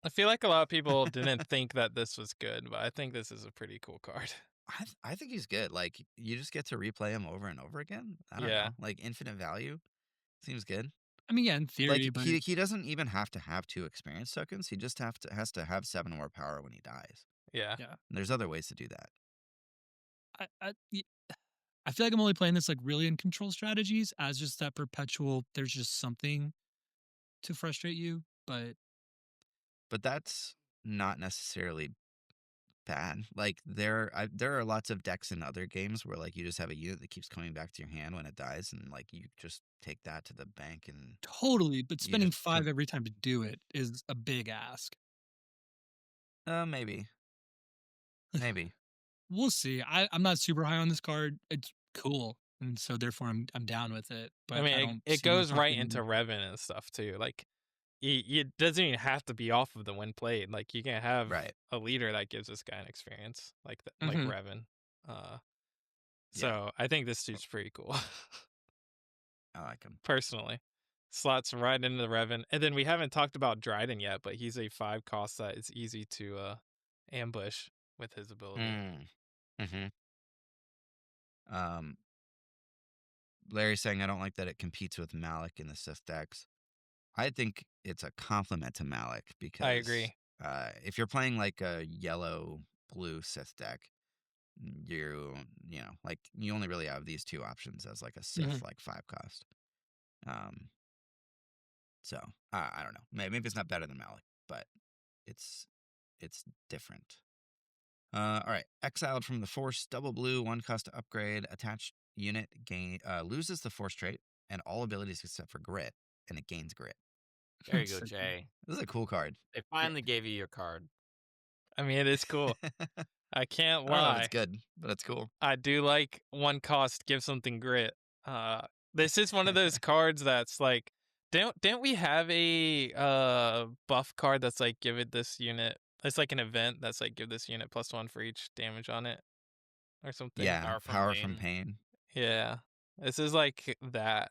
I feel like a lot of people didn't think that this was good, but I think this is a pretty cool card. I think he's good. Like you just get to replay him over and over again. I don't Yeah. know. Like infinite value seems good. I mean, yeah, in theory, Like but he doesn't even have to have 2 experience tokens. He just has to have 7 or more power when he dies. Yeah. yeah. And there's other ways to do that. I feel like I'm only playing this like really in control strategies as just that perpetual. There's just something to frustrate you, but But that's not necessarily bad. Like there are lots of decks in other games where like you just have a unit that keeps coming back to your hand when it dies, and like you just take that to the bank and totally. But You spending just 5 put- every time to do it is a big ask. maybe. Maybe. We'll see. I'm not super high on this card. It's cool, and so therefore I'm down with it. But I mean, don't it see goes myself right being- into Revan and stuff too. Like it doesn't even have to be off of the when played. Like you can have Right. a leader that gives this guy an experience, like like Mhm. Revan. Yeah. So I think this dude's pretty cool, I like him. personally. Slots right into the Revan, and then we haven't talked about Dryden yet, but he's a 5 cost that is easy to ambush with his ability. Mm-hmm. Larry's saying I don't like that it competes with Malik in the Sith decks. I think it's a compliment to Malik because I agree. if you're playing like a yellow blue Sith deck, you know, like you only really have these two options as like a Sith like 5 cost. So I don't know. Maybe it's not better than Malik, but it's different. All right. Exiled from the Force, double blue, 1 cost to upgrade. Attached unit loses the Force trait and all abilities except for grit, and it gains grit. There you go, So cool. Jay. This is a cool card. They finally gave you your card. I mean, it is cool. I can't I don't know if lie. it's good, but it's cool. I do like 1 cost, give something grit. This is one of those cards that's like, didn't we have a buff card that's like give it this unit? It's like an event that's like give this unit +1 for each damage on it, or something. Yeah, Power from power from Pain. pain. Yeah, this is like that,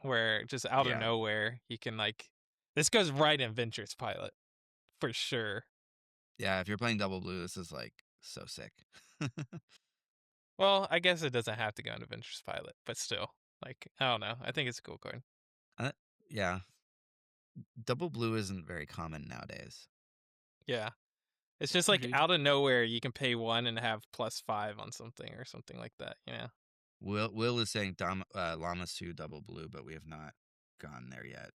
where just out Yeah. of nowhere he can like. This goes right in Ventress Pilot, for sure. Yeah, if you're playing double blue, this is like so sick. Well, I guess it doesn't have to go into Ventress Pilot, but still, like I don't know. I think it's a cool card. Yeah. Double blue isn't very common nowadays. Yeah. It's just like Agreed. out of nowhere you can pay 1 and have +5 on something or something like that, you know. Will is saying Lamasu double blue, but we have not gone there yet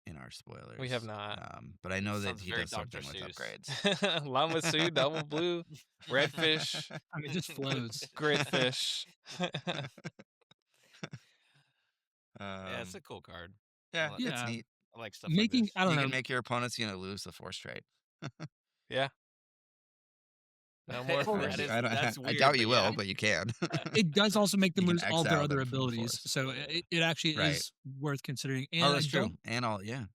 in our spoilers. We have not. But I know that Sounds he very does Dr. something with Seuss. upgrades. Lamasu, double blue, redfish, I mean, it just flows. gritfish. Yeah, it's a cool card. Yeah, Well, it's Yeah. neat. I like stuff Making like this. I don't You know. can make your opponent's lose the Force trait. Yeah. No more Well, force. That is- I that's I weird, doubt but you yeah. will, but you can. It does also make them You can lose all their exile other them from the abilities, Force. so it actually Right. is worth considering. And Oh, that's I true. don't- And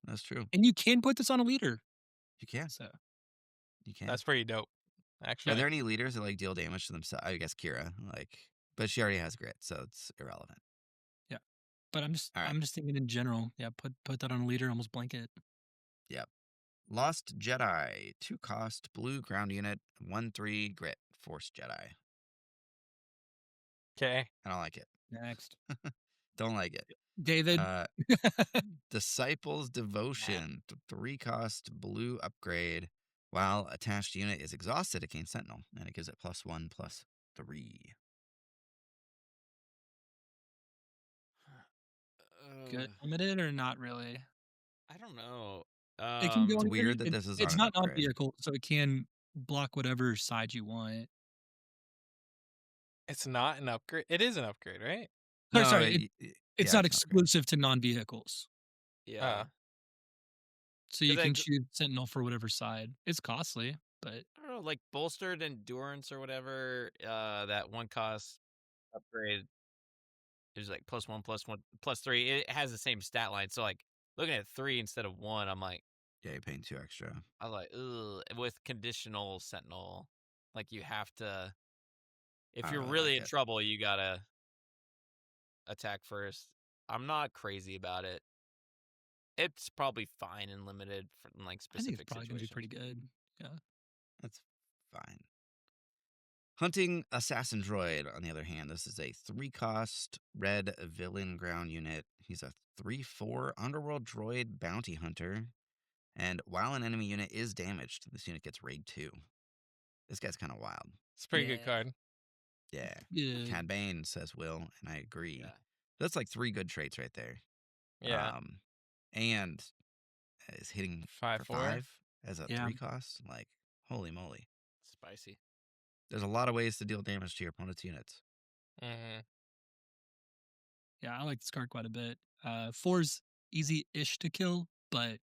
that's true. And you can put this on a leader. You can. So You can. That's pretty dope, Are actually. there any leaders that like deal damage to themselves? I guess Kira, but she already has grit, so it's irrelevant. but I'm All right. just thinking in general. Yeah, put that on a leader, almost blanket. Lost Jedi, 2 cost, blue ground unit, 1/3 grit, Force Jedi. Okay. I don't like it. Next, Don't like it. David. Disciples Devotion, 3 cost, blue upgrade. While attached unit is exhausted, it gains Sentinel, and it gives it +1/+3. Good limited or not really? I don't know. It can go It's anywhere. weird that this is It's on an not upgrade. non-vehicle, so it can block whatever side you want. It's not an upgrade. It is an upgrade, right? Or sorry, it's yeah, not an upgrade. exclusive to non-vehicles. Yeah. So you 'Cause, can like- choose Sentinel for whatever side. It's costly, but I don't know, like bolstered endurance or whatever. That 1 cost upgrade is like +1/+1/+3. It has the same stat line. So like looking at 3 instead of 1, I'm like, Yeah, you're paying 2 extra. I was like, ugh. With conditional Sentinel, like you have to. If I you're really really like in it. trouble, you gotta attack first. I'm not crazy about it. It's probably fine and limited for like I think specific it's probably gonna be situations. pretty good. Yeah. That's fine. Hunting Assassin Droid, on the other hand, this is a 3 cost red villain ground unit. He's a 3/4 underworld droid bounty hunter. And while an enemy unit is damaged, this unit gets raid 2. This guy's kind of wild. It's a pretty good Yeah. card. Yeah. Yeah. Cad Bane, says Will, and I agree. Yeah. That's like 3 good traits right there. Yeah. And is hitting 5/4. for 5 as a Yeah. 3 cost. Like, holy moly. Spicy. There's a lot of ways to deal damage to your opponent's units. Mm-hmm. Yeah, I like this card quite a bit. 4's easy-ish to kill, but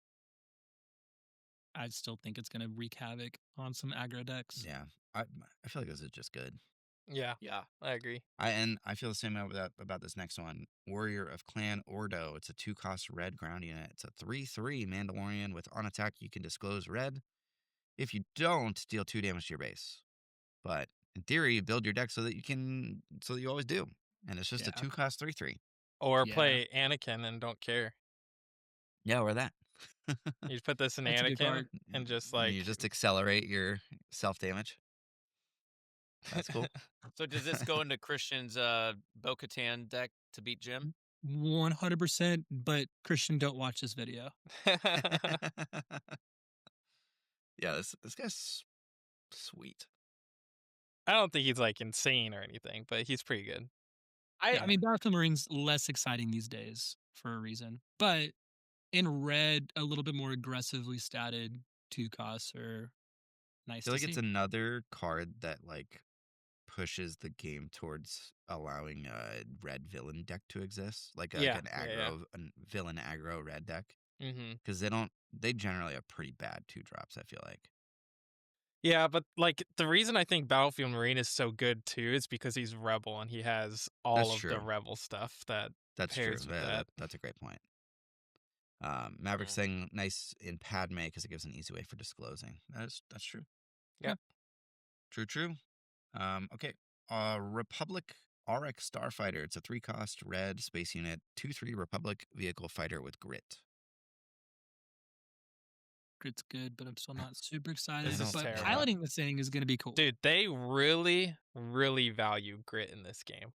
I still think it's gonna wreak havoc on some aggro decks. Yeah. I feel like this is just good. Yeah, Yeah. I agree. I feel the same about this next one. Warrior of Clan Ordo. It's a 2-cost red ground unit. It's a 3/3 Mandalorian with on attack you can disclose red. If you don't, deal 2 damage to your base. But in theory, you build your deck so that you always do. And it's just a Yeah. 2-cost 3/3. Or Yeah. play Anakin and don't care. Yeah, or that. You put this in That's a good Anakin card. and just You just accelerate your self damage. That's cool. So does this go into Christian's Bo-Katan deck to beat Jim? 100%. But Christian, don't watch this video. Yeah, this guy's sweet. I don't think he's like insane or anything, but he's pretty good. Yeah, I mean, Battlefield Marine's less exciting these days for a reason. But in red, a little bit more aggressively statted 2 costs are I nice feel to like it's see. another card that like pushes the game towards allowing a red villain deck to exist, like Yeah, an yeah, aggro, a villain aggro red deck, Mm-hmm. because they generally have pretty bad 2-drops. I feel like. Yeah, but like the reason I think Battlefield Marine is so good too is because he's Rebel and he has all That's of the true. Rebel stuff that That's true. pairs with that. That's a great point. Maverick's saying nice in Padme because it gives an easy way for disclosing. That's true. Yeah. True. Okay. Republic RX Starfighter. It's a 3-cost red space unit, 2/3 Republic vehicle fighter with grit. Grit's good, but I'm still not super excited. This is But terrible. piloting this thing is going to be cool. Dude, they really, really value grit in this game.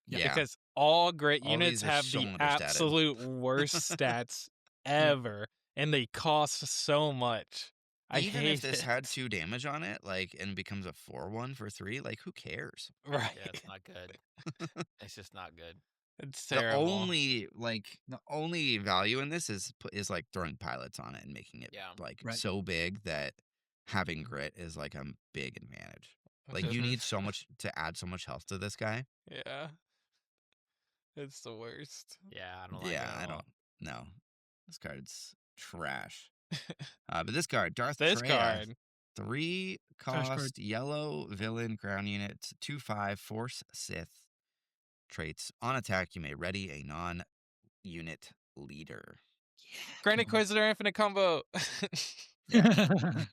Yeah. Because all grit All units these are have so the understated. absolute worst stats ever, and they cost so much. I Even hate if this it. had 2 damage on it, like, and becomes a 4/1 for 3, like, who cares? Right. Yeah, it's not good. It's just not good. It's The terrible. only value in this is like throwing pilots on it and making it Yeah. like Right. so big that having grit is like a big advantage. Like you need so much to add so much health to this guy. Yeah. It's the worst. Yeah, I don't like Yeah, it I at all. don't know. This card's trash. But this card, Darth This Treya, card. 3 Trash card. cost yellow villain ground unit, 2/5 Force Sith traits. On attack, you may ready a non-unit leader. Grand Inquisitor Infinite Combo. Grand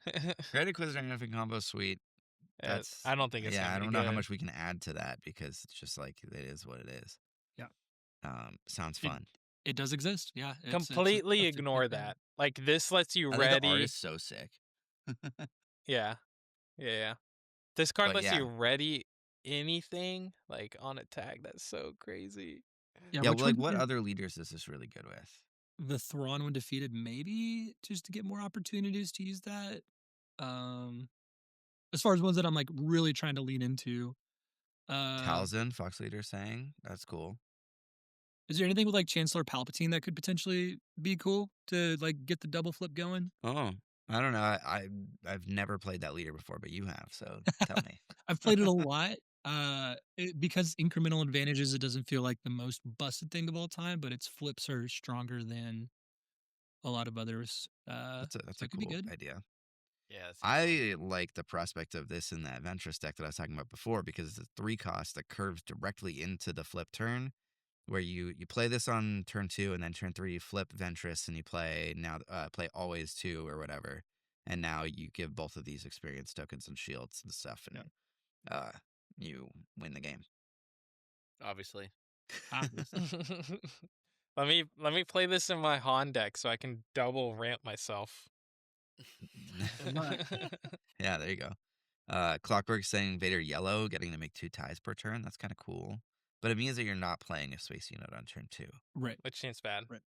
Inquisitor and Infinite combo, sweet. That's I don't think it's gonna I be don't know how good. much we can add to that because it's just like it is what it is. Yeah. Sounds Dude, fun. It does exist. Yeah. it's a Completely thing. ignore that. Like this lets you I think the art ready. is so sick. Yeah. Yeah. This card But lets yeah. you ready anything like on attack. That's so crazy. Yeah, which well, like one what did other leaders is this really good with? the Thrawn when defeated, maybe just to get more opportunities to use that. As far as ones that I'm like really trying to lean into. Talzin, Fox Leader saying that's cool. Is there anything with like Chancellor Palpatine that could potentially be cool to like get the double flip going? Oh, I don't know. I've never played that leader before, but you have, so tell me. I've played it a lot. Because incremental advantages, it doesn't feel like the most busted thing of all time, but its flips are stronger than a lot of others. That's so a it could be cool good. idea. Yeah. It's I like the prospect of this in that Ventress deck that I was talking about before because it's a 3-cost that curves directly into the flip turn, where you play this on turn 2 and then turn 3 you flip Ventress and you play always 2 or whatever, and now you give both of these experience tokens and shields and stuff, and you win the game. obviously. Let me play this in my Han deck so I can double ramp myself. Yeah, there you go. Clockwork saying Vader yellow, getting to make 2 ties per turn. That's kind of cool. But it means that you're not playing a space unit on turn 2. Right. Which seems bad. Right.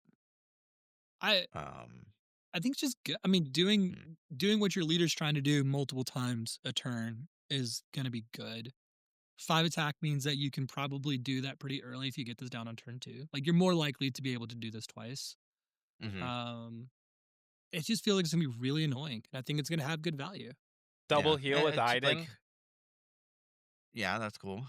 I think it's just good. I mean, doing what your leader's trying to do multiple times a turn is going to be good. 5 attack means that you can probably do that pretty early if you get this down on turn 2. Like you're more likely to be able to do this twice. Mhm. It just feels like it's gonna be really annoying, and I think it's gonna have good value. Double Yeah. heal with It's Iden. like- yeah, that's cool.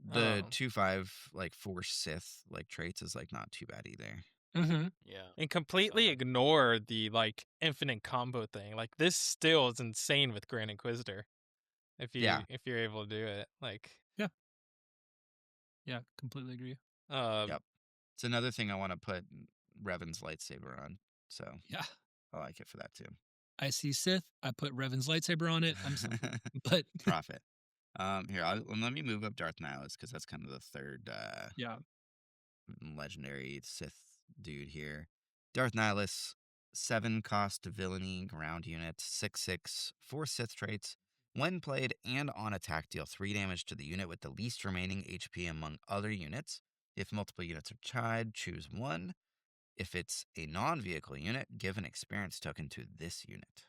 The Oh. 2/5 like Force Sith like traits is like not too bad either. Mm-hmm. Yeah. And completely Solid. ignore the like infinite combo thing. Like this still is insane with Grand Inquisitor. If Yeah. you're able to do it. Like Yeah. Yeah, completely agree. Yep. It's another thing I want to put Revan's lightsaber on. So Yeah. I like it for that too. I see Sith. I put Revan's lightsaber on it. I'm sorry. But Profit. Here, let me move up Darth Nihilus because that's kind of the third yeah. legendary Sith dude here. Darth Nihilus, 7 cost villainy ground unit, 6/6, 4 Sith traits. When played and on attack, deal 3 damage to the unit with the least remaining HP among other units. If multiple units are tied, choose one. If it's a non-vehicle unit, give an experience token to this unit.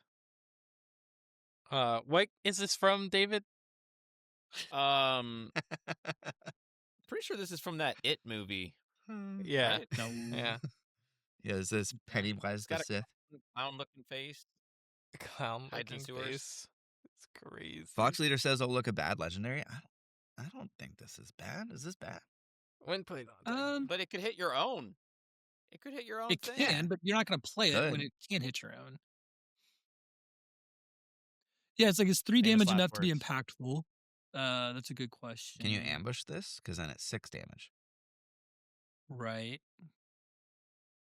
What is this from, David? Pretty sure this is from that It movie. Yeah. Right? No. Yeah. Yeah, is this Pennywise It's the got a Sith? clown-looking face. Clown Hides in looking sewers. face. It's crazy. Fox Leader says, "Oh, look, a bad legendary." I don't think this is bad. Is this bad? When played on But it could hit your own. It could hit your own It thing. can, but you're not going to play it when Good. it can hit your own. Yeah, it's like, is 3 Famous damage last enough to be words. impactful? That's a good question. Can you ambush this? Because then it's 6 damage. Right.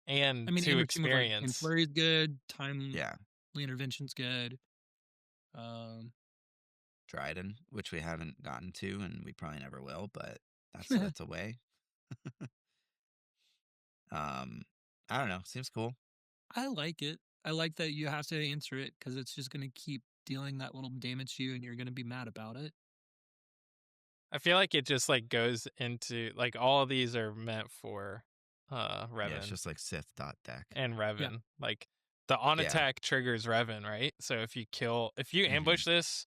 and I mean, 2 ambushing with, like, experience. Flurry's good. Timely Yeah. intervention's good. Dryden, which we haven't gotten to, and we probably never will, but that's a way. I don't know. Seems cool. I like it. I like that you have to answer it because it's just going to keep dealing that little damage to you, and you're going to be mad about it. I feel like it just like goes into like all of these are meant for Revan Yeah, it's just like Sith.deck. and Revan. Like the on Yeah. attack triggers Revan, right? So if you ambush this,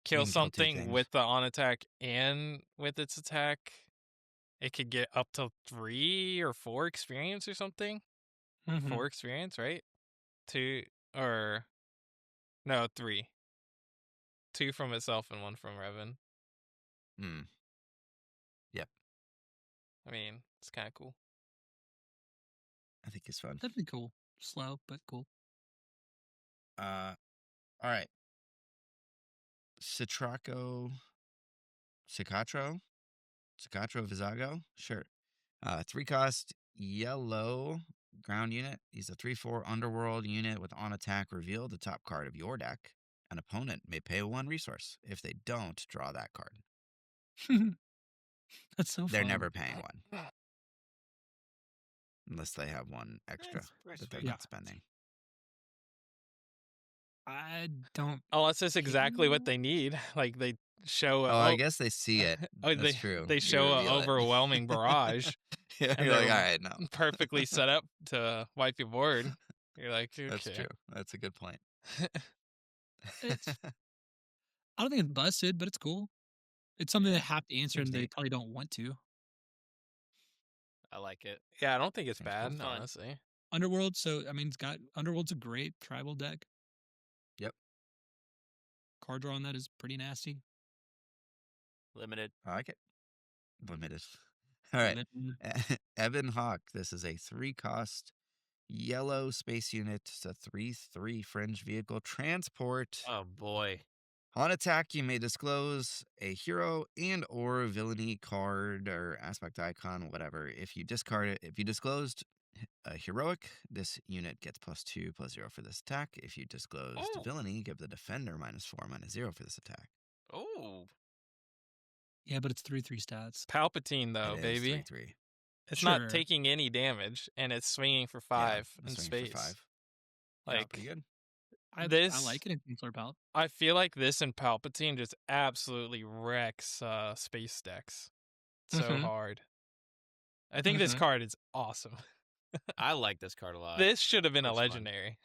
You kill can kill 2 something things. with the on attack and with its attack, it could get up to 3 or 4 experience or something. Mhm. 4 experience, right? 2 or no, 3. 2 from itself and 1 from Revan. Hmm. Yep. I mean, it's kind of cool. I think it's fun. That'd be cool. Slow, but cool. All right. Cicatro Vizago? Sure. 3 cost yellow ground unit. He's a 3/4 underworld unit with on attack. Reveal the top card of your deck. An opponent may pay 1 resource. If they don't, draw that card. That's so They're fun. never paying 1. Unless they have 1 extra That's that they're sweet. not spending. I don't. Unless it's exactly what they need. Like they show Oh, I guess they see it. Oh, That's true. They You show an reveal it. overwhelming barrage. Yeah, and you're like, they're all right, no. perfectly set up to wipe your board. You're like, okay. That's true. That's a good point. I don't think it's busted, but it's cool. It's something they have to answer, Seems and they neat. probably don't want to. I like it. Yeah, I don't think it's Seems bad, fun. honestly. Underworld, so I mean, Underworld's a great tribal deck. Yep. Card draw on that is pretty nasty. Limited. I like it. Limited. All right. Then- Evan Hawk. This is a 3 cost yellow space unit. It's a 3/3 fringe vehicle transport. Oh boy. On attack, you may disclose a hero and or villainy card or aspect icon, whatever. If you discard it, if you disclosed a heroic, this unit gets +2/+0 for this attack. If you disclosed Oh. villainy, give the defender -4/-0 for this attack. Oh. Yeah, but it's 3/3 stats. Palpatine, though, It is baby. 3/3. It's Sure. not taking any damage, and it's swinging for 5 in swinging space. for 5. Like, Pretty good. I This- like it in Kingsler Palp. I feel like this and Palpatine just absolutely wrecks space decks so Mhm. hard. I think this Mhm. card is awesome. I like this card a lot. This should have been a It's fun. legendary.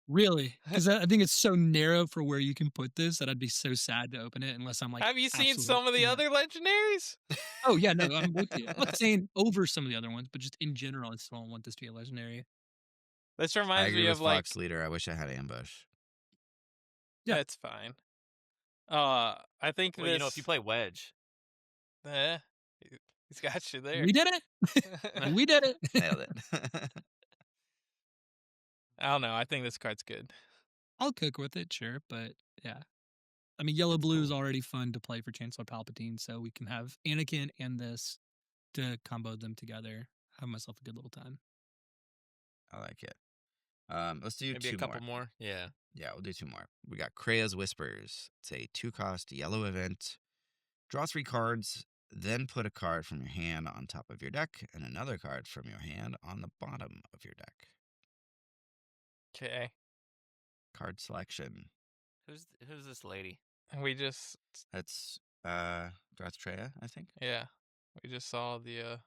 Really? Because I think it's so narrow for where you can put this that I'd be so sad to open it unless I'm like. Have you seen absolute- some of the yeah. other legendaries? Oh yeah, no, I'm with you. I'm not saying over some of the other ones, but just in general, I still don't want this to be a legendary. This I reminds agree me with of like Fox Leader. I wish I had ambush. Yeah. It's fine. I think Well, you know, if you play Wedge, he's got you there. We did it. We did it. Nailed it. I don't know. I think this card's good. I'll cook with it, sure, but yeah. I mean, yellow That's blue is cool. already fun to play for Chancellor Palpatine, so we can have Anakin and this to combo them together. Have myself a good little time. I like it. Let's do Maybe a two couple more. more. Yeah. Yeah, we'll do two more. We got Krea's Whispers. It's a 2-cost yellow event. Draw 3 cards, then put a card from your hand on top of your deck and another card from your hand on the bottom of your deck. Okay. Card selection. Who's this lady? We just That's Drothrea, I think. yeah. We just saw the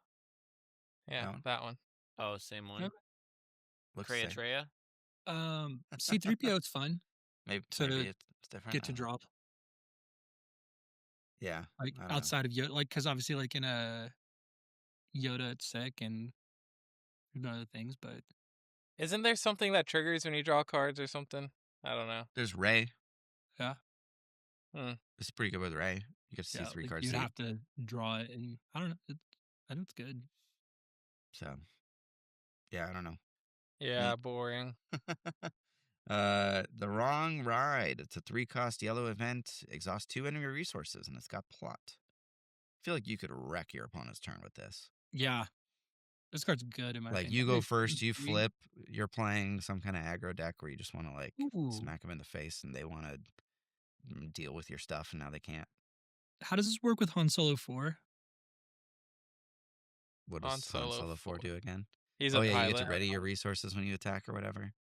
That one? that one. Oh, same one. Yep. Looks the same. Treya. C3PO is fun Maybe to it's different. get I to don't know. drop Yeah. like I don't know. outside of Yoda, like because obviously like in a Yoda it's sick and other things, but Isn't there something that triggers when you draw cards or something? I don't know. There's Ray. yeah, It's pretty good with Ray. You get to see yeah, 3 like, cards. you'd deep. have to draw it, and I don't know. I think it's good. So, yeah, I don't know. Yeah, Neat. boring. The Wrong Ride. It's a 3-cost yellow event. Exhaust 2 enemy resources, and it's got plot. I feel like you could wreck your opponent's turn with this. Yeah, this card's good in my Like, opinion. you go Wait, first, you 3? flip, you're playing some kind of aggro deck where you just want to, like, Ooh. smack them in the face, and they want to deal with your stuff, and now they can't. How does this work with Han Solo 4? What Han does Han Solo Solo 4 4. do again? He's Oh, a yeah, pilot. you get to ready your resources when you attack or whatever.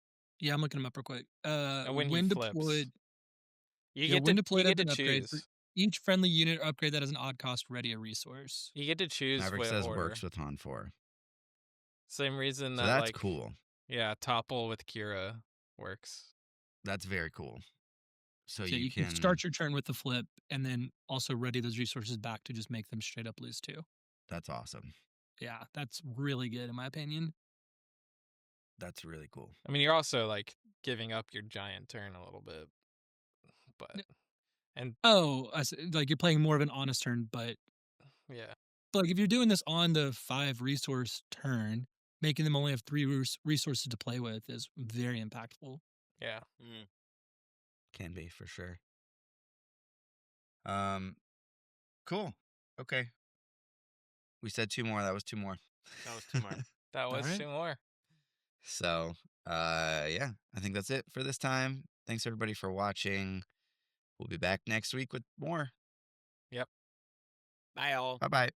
Yeah, I'm looking them up real quick. when he When flips. deployed, You yeah, get when to deployed you as get an to upgrade for choose. each friendly unit or upgrade that has an odd cost, ready a resource. You get to choose Maverick what says order. works with Han 4. Same reason So that that's like cool. yeah, topple with Kira works. That's very cool. So So you can start your turn with the flip, and then also ready those resources back to just make them straight up lose 2. That's awesome. Yeah, that's really good in my opinion. That's really cool. I mean, you're also like giving up your giant turn a little bit, but and Oh, like you're playing more of an honest turn, but yeah, like if you're doing this on the 5 resource turn, making them only have 3 resources to play with is very impactful. yeah. Mm. Can be for sure. Cool. Okay. We said 2 more. That was 2 more. That was too much. That was Alright. 2 more. So, yeah, I think that's it for this time. Thanks everybody for watching. We'll be back next week with more. Bye, all. Bye-bye.